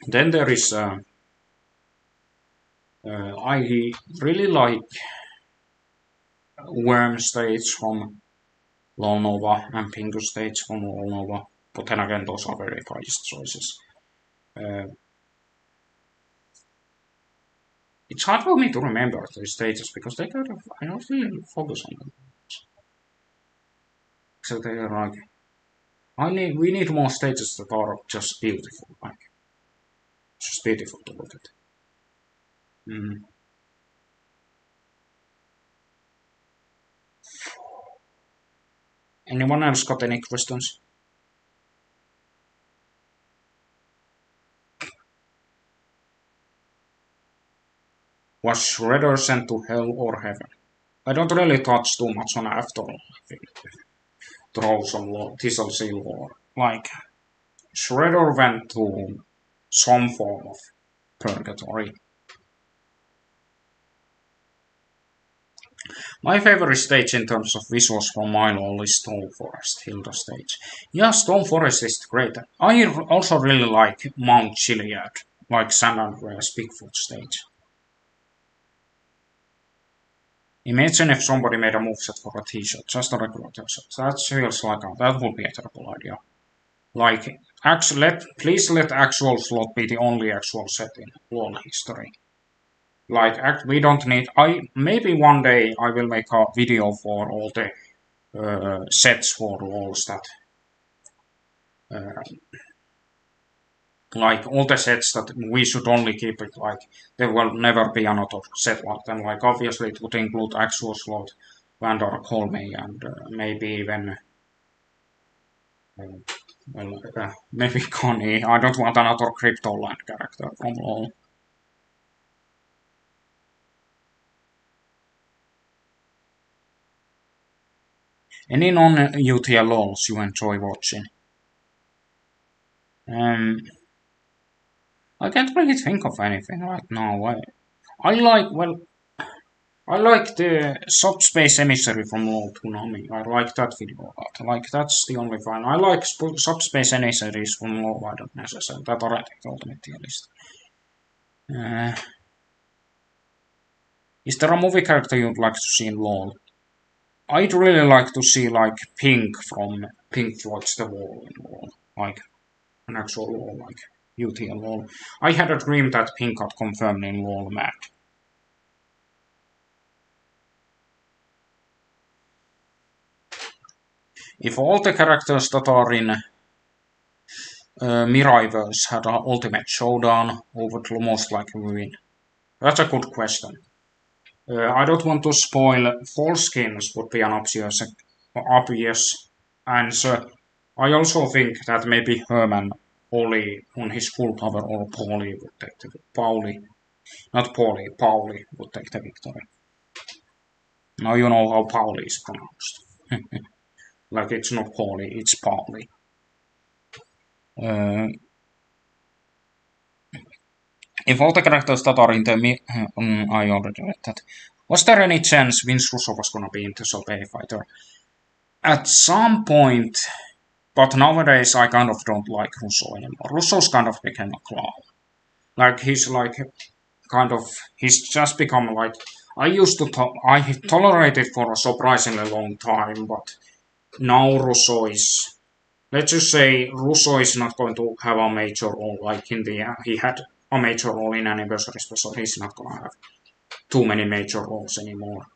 Then there is I really like Worm stage from Law Nova and Pingu stage from Law Nova, but then again those are very biased choices. It's hard for me to remember the stages because they kind of I don't really focus on them. So they are like we need more stages that are just beautiful, like just beautiful to look at. Mm. Anyone else got any questions? Was Shredder sent to hell or heaven? I don't really touch too much on Afterlife. Throw some TSLBAE lore. Like, Shredder went to some form of purgatory. My favorite stage in terms of visuals from my Lawl is Stone Forest, Hilda stage. Yeah, Stone Forest is great. I also really like Mount Chiliad, like San Andreas Bigfoot stage. Imagine if somebody made a moveset for a t-shirt, just a regular t-shirt. That feels like that would be a terrible idea. Like, please let actual slot be the only actual set in LoL history. Like, we don't need. Maybe one day I will make a video for all the sets for LoLs that, uh, like all the sets that we should only keep it. Like, there will never be another set like them. Like, obviously it would include actual slot, Vandar, Colmey, and maybe even. Maybe Connie. I don't want another Cryptoland character from LoL. Any non-UTL LoLs you enjoy watching? Um, I can't really think of anything right now. I like the Subspace Emissary from LoL Toonami. I like that video a lot. Like, that's the only one. I like Subspace Emissaries from LoL, I don't necessarily. That are at the ultimate tier list. Is there a movie character you'd like to see in LoL? I'd really like to see, like, Pink from Pink Floyd's The Wall in LoL. Like, an actual LoL, like, UTL LoL. I had a dream that Pink got confirmed in LoL Mad. If all the characters that are in Miraiverse had an ultimate showdown, who would most likely win? That's a good question. I don't want to spoil. False skins would be an obvious answer. I also think that maybe Herman, Oli on his full power, or Pauli would take the Pauli, not Pauli, Pauli would take the victory. Now you know how Pauli is pronounced. Like it's not Pauli, it's Pauli. If all the characters that are in the I already read that. Was there any chance Vince Russo was gonna be in the TSLBAE fighter? At some point, but nowadays I kind of don't like Russo anymore. Russo's kind of become a clown. Like he's like kind of he's just become like I used to I tolerated for a surprisingly long time, but now Russo is, let's just say Russo is not going to have a major role like in the he had a major role in Anniversary Special. He's not gonna have too many major roles anymore.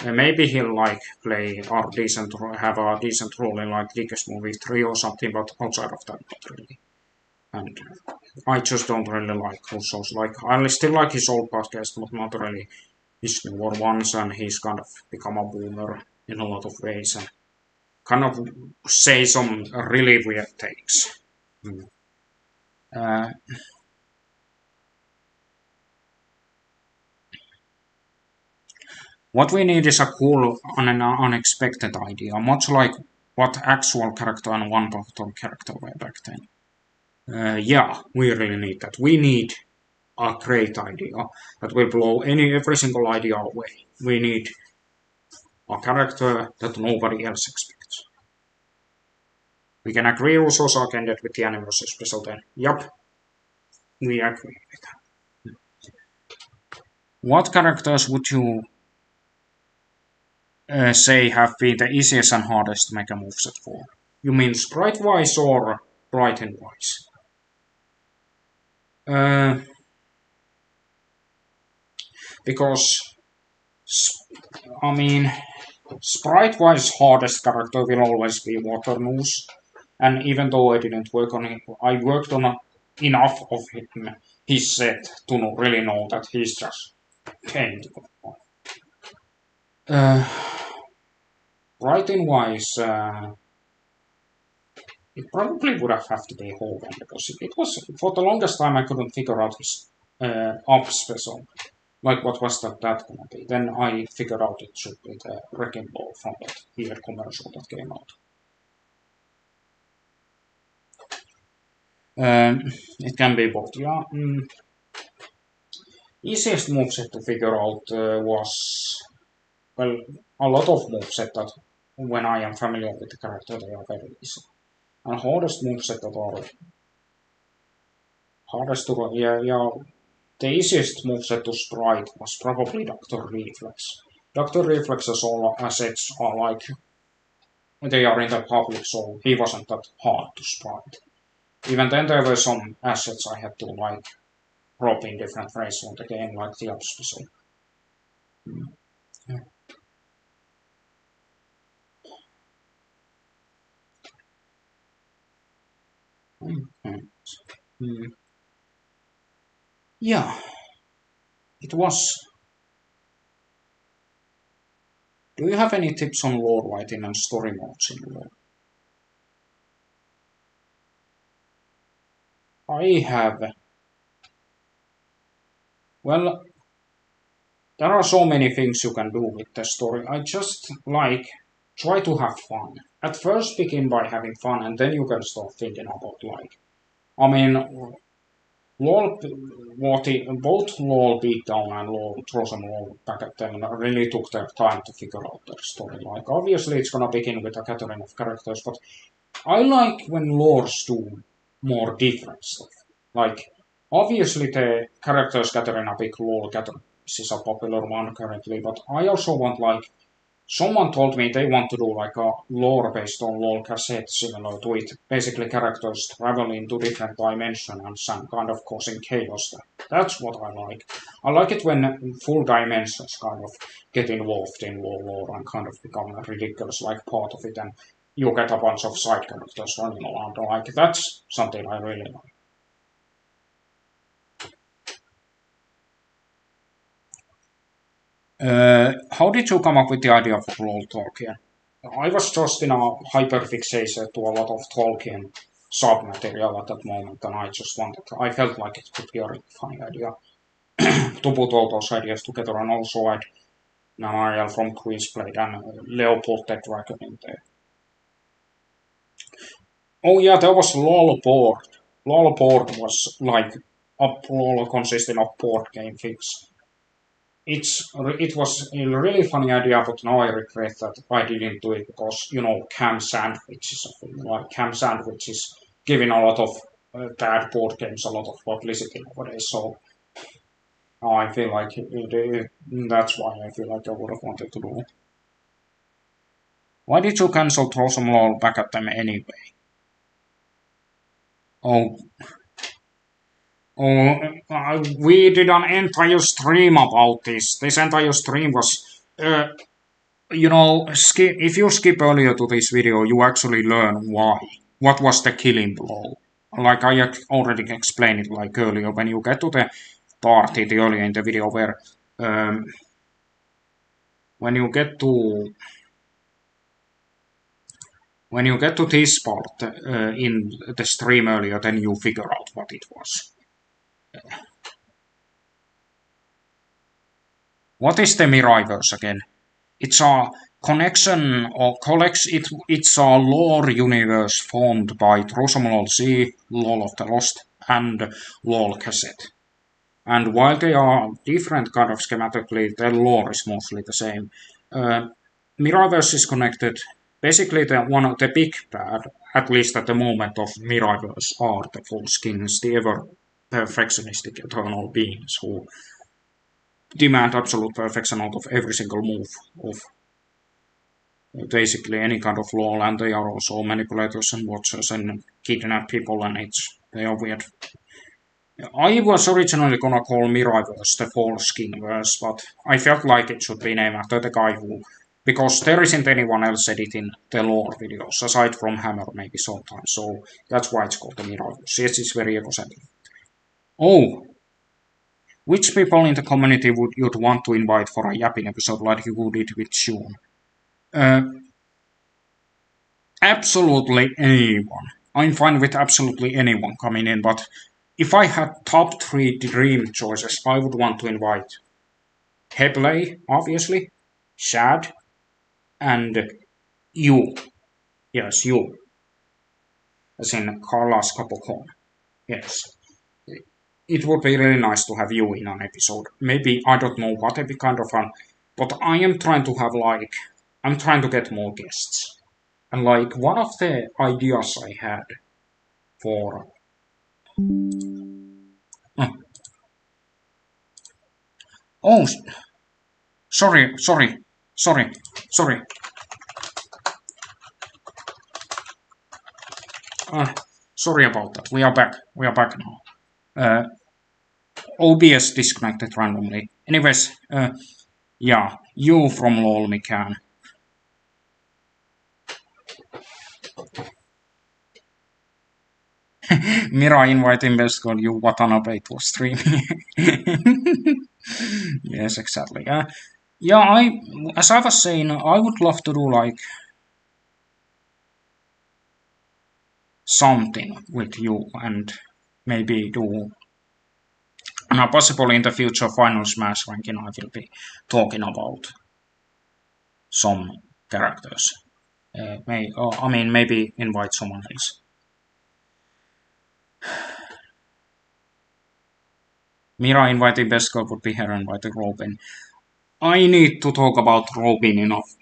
Maybe he'll like play or have a decent role in like Geekest Movie 3 or something, but outside of that, not really. And I just don't really like Russo's. Like I still like his old podcast, but not really his newer ones, and he's kind of become a boomer in a lot of ways and kind of say some really weird takes. Mm. Uh, what we need is a cool and an unexpected idea, much like what actual character and one bottle character were back then. Yeah, we really need that. We need a great idea that will blow every single idea away. We need a character that nobody else expects. We can agree Russo's ended with the anniversary special then. Yup. We agree with that. What characters would you say have been the easiest and hardest to make a moveset for? You mean sprite-wise or writing-wise? Because, I mean, sprite-wise hardest character will always be Waternoose. And even though I didn't work on it, I worked on enough of his set to really know that he's just pain to go. Writing-wise, it probably would have to be Hogan because it was for the longest time I couldn't figure out his up special. Like what was that gonna be? Then I figured out it should be the Wrecking Ball from that weird commercial that came out. It can be both, yeah. Easiest moveset to figure out was, well, a lot of moveset that when I am familiar with the character they are very easy. And hardest moveset that are hardest to, yeah, the easiest moveset to sprite was probably Dr. Reflex. Dr. Reflex's all assets are like, they are in the public, so he wasn't that hard to sprite. Even then there were some assets I had to like drop in different ways on the game, like the up special. Yeah. Yeah, it was. Do you have any tips on lore writing and story modes in lore? I have. Well, there are so many things you can do with the story. I just like try to have fun. At first, begin by having fun, and then you can start thinking about like. I mean, Lawl, both Lawl Beatdown and Lawl Throw Some Lawl Back at Them really took their time to figure out their story. Like, obviously, it's gonna begin with a gathering of characters, but I like when lores do more different stuff. Like, obviously, the characters gathering a big Lawl gathering. This is a popular one currently, but I also want like someone told me they want to do like a lore based on LOL cassette similar to it. Basically characters traveling to different dimensions and kind of causing chaos. That's what I like. I like it when full dimensions kind of get involved in lore and kind of become a ridiculous like part of it and you get a bunch of side characters running around. Like that's something I really like. How did you come up with the idea of LOL Tolkien? I was just in a hyperfixation to a lot of Tolkien sub-material at that moment, and I felt like it could be a really funny idea to put all those ideas together, and also I'd Namariel from Queensblade and Leopold the Dragon in there. Oh yeah, there was LOL board. LOL board was like LOL consisting of board game things. It was a really funny idea, but now I regret that I didn't do it because Cam Sandwich is a thing. Like Cam Sandwich is giving a lot of bad board games a lot of publicity nowadays. So I feel like that's why I feel like I would have wanted to do it. Why did you cancel Throw Some LOL Back at Them anyway? Oh, we did an entire stream about this. This entire stream was if you skip earlier to this video, you actually learn why. What was the killing blow? Like I already explained it like earlier, when you get to the party earlier in the video where when you get to this part in the stream earlier, then you figure out what it was. What is the Miraiverse again? It's a connection or collects it. It's a lore universe formed by Trosomol C, LOL of the Lost, and LOL cassette. And while they are different kind of schematically, their lore is mostly the same. Miraiverse is connected. Basically, one of the big bad, at least at the moment of Miraiverse, are the full skins, the ever perfectionistic eternal beings who demand absolute perfection out of every single move of basically any kind of law, and they are also manipulators and watchers and kidnap people, and they are weird. I was originally gonna call Mirai verse the False King verse, but I felt like it should be named after the guy who, because there isn't anyone else editing the lore videos aside from Hammer maybe sometimes, so that's why it's called the Mirai verse. Yes, it's very egocentric. Oh, which people in the community would you'd want to invite for a yapping episode like you did with Shun? Uh, Absolutely anyone. I'm fine with absolutely anyone coming in, but if I had top three dream choices, I would want to invite Hebley, obviously, Shad, and you. Yes, you. As in Carlos Capocon. Yes. It would be really nice to have you in an episode. Maybe, I don't know what every kind of fun, but I am trying to have I'm trying to get more guests. And one of the ideas I had for uh, oh, sorry. Uh, Sorry about that. We are back. We are back now. OBS disconnected randomly. Anyways, yeah, you from Lawl me can. Mirai inviting Vesco you Watanabe to streaming. Yes, exactly. Yeah, as I was saying, I would love to do something with you and maybe do now possibly in the future final smash ranking I will be talking about some characters. I mean maybe invite someone else. Mira inviting Beskal would be her inviting Robin. I need to talk about Robin enough.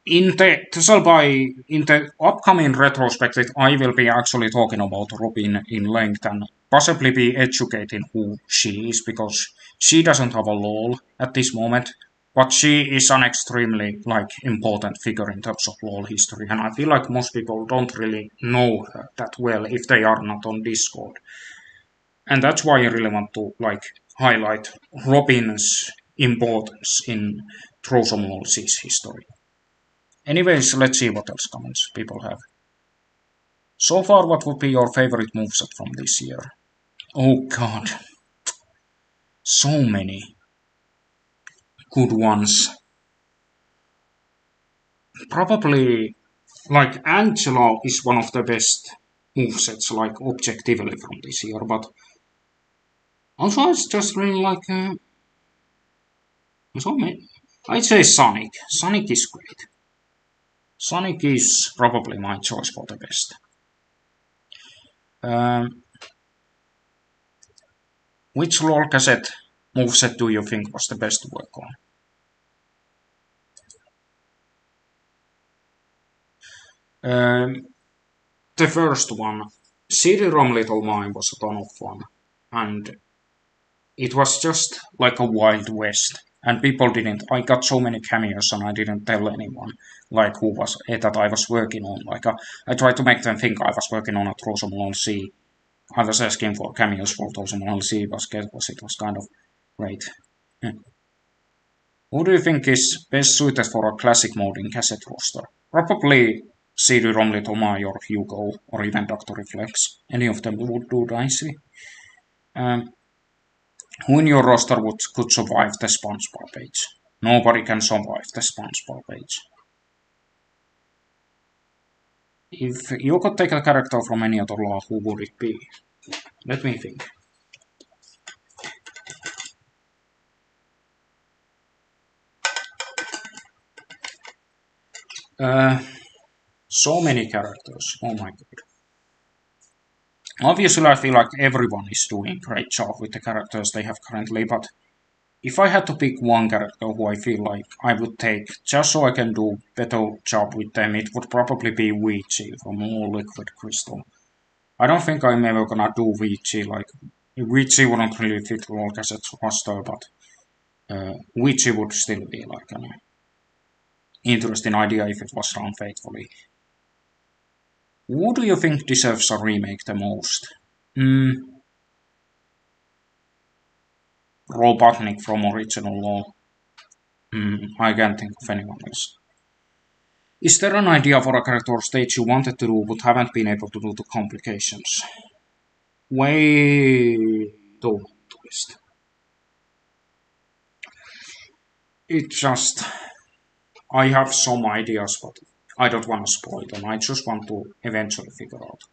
In the upcoming retrospective, I will be actually talking about Robin in length and possibly be educating who she is because she doesn't have a LOL at this moment, but she is an extremely important figure in terms of LOL history, and I feel like most people don't really know her that well if they are not on Discord, and that's why I really want to highlight Robin's importance in Trousum LOL's history. Anyways, let's see what else comments people have. So far, what would be your favorite moveset from this year? Oh god. So many good ones. Probably, Angela is one of the best movesets, objectively from this year, but also it's just really so many. I'd say Sonic. Sonic is great. Sonic is probably my choice for the best. Which LOL cassette moveset do you think was the best to work on? The first one, CD-ROM Little Mine was a ton of fun, and it was just like a Wild West. And people didn't. I got so many cameos, and I didn't tell anyone who was that I was working on. I tried to make them think I was working on a Trousum C. I was asking for cameos for Trousum C, but it was kind of great. Who do you think is best suited for a classic mode in cassette roster? Probably CD-ROM Little My or Hugo or even Dr. Reflex. Any of them would do nicely. Who in your roster could survive the SpongeBob page? Nobody can survive the SpongeBob page. If you could take a character from any other law, who would it be? Let me think. So many characters. Oh my god. Obviously, I feel like everyone is doing a great job with the characters they have currently, but if I had to pick one character who I feel like I would take just so I can do better job with them, it would probably be Ouija from All Liquid Crystal. I don't think I'm ever gonna do Ouija Witchy wouldn't really fit Lawl cassettes roster, but Witchy would still be like an interesting idea if it was done faithfully. Who do you think deserves a remake the most? Robotnik from original Law. I can't think of anyone else. Is there an idea for a character or stage you wanted to do but haven't been able to do the complications? Way too twist. It just I have some ideas, but I don't want to spoil them. I just want to eventually figure out.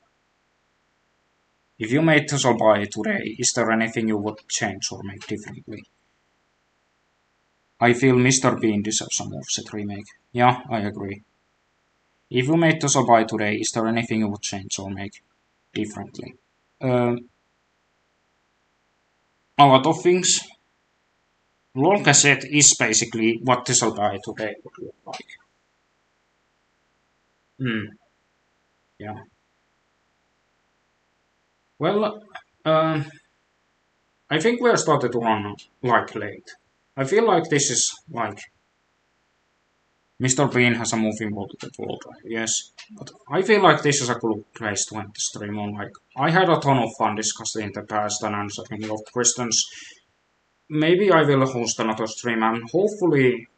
If you made TSLBAE today, is there anything you would change or make differently? I feel Mr. Bean deserves a moveset remake. Yeah, I agree. If you made TSLBAE today, is there anything you would change or make differently? A lot of things. Lawl cassette is basically what TSLBAE today would look like. Yeah. Well, I think we're started to run like late. I feel like this is like Mr. Bean has a moving multiple world, yes. But I feel like this is a good place to end the stream on. Like I had a ton of fun discussing in the past and answering your questions. Maybe I will host another stream and hopefully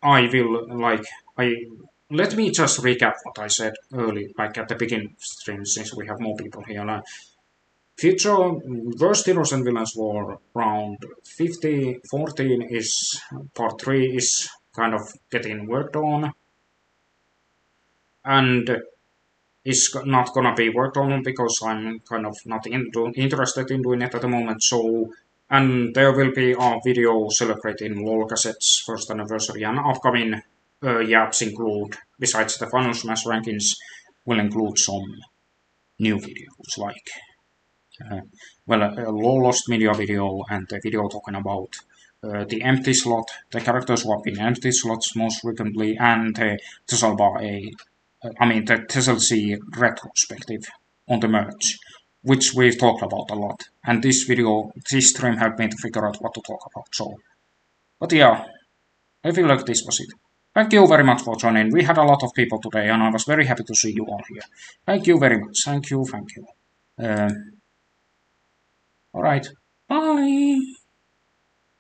I will like I let me just recap what I said early, like at the beginning of the stream, since we have more people here. Future Worst Heroes and Villains War round 14 is part 3 is kind of getting worked on and is not gonna be worked on because I'm kind of not interested in doing it at the moment. So, and there will be a video celebrating LOL Cassette's first anniversary and upcoming yaps include, besides the Final Smash rankings, will include some new videos like a low lost media video and the video talking about the empty slot, the character swapping empty slots most frequently, and the the TSLC retrospective on the merge, which we've talked about a lot. And this stream helped me to figure out what to talk about. So, but yeah, I feel like this was it. Thank you very much for joining. We had a lot of people today, and I was very happy to see you all here. Thank you very much. Thank you. All right. Bye.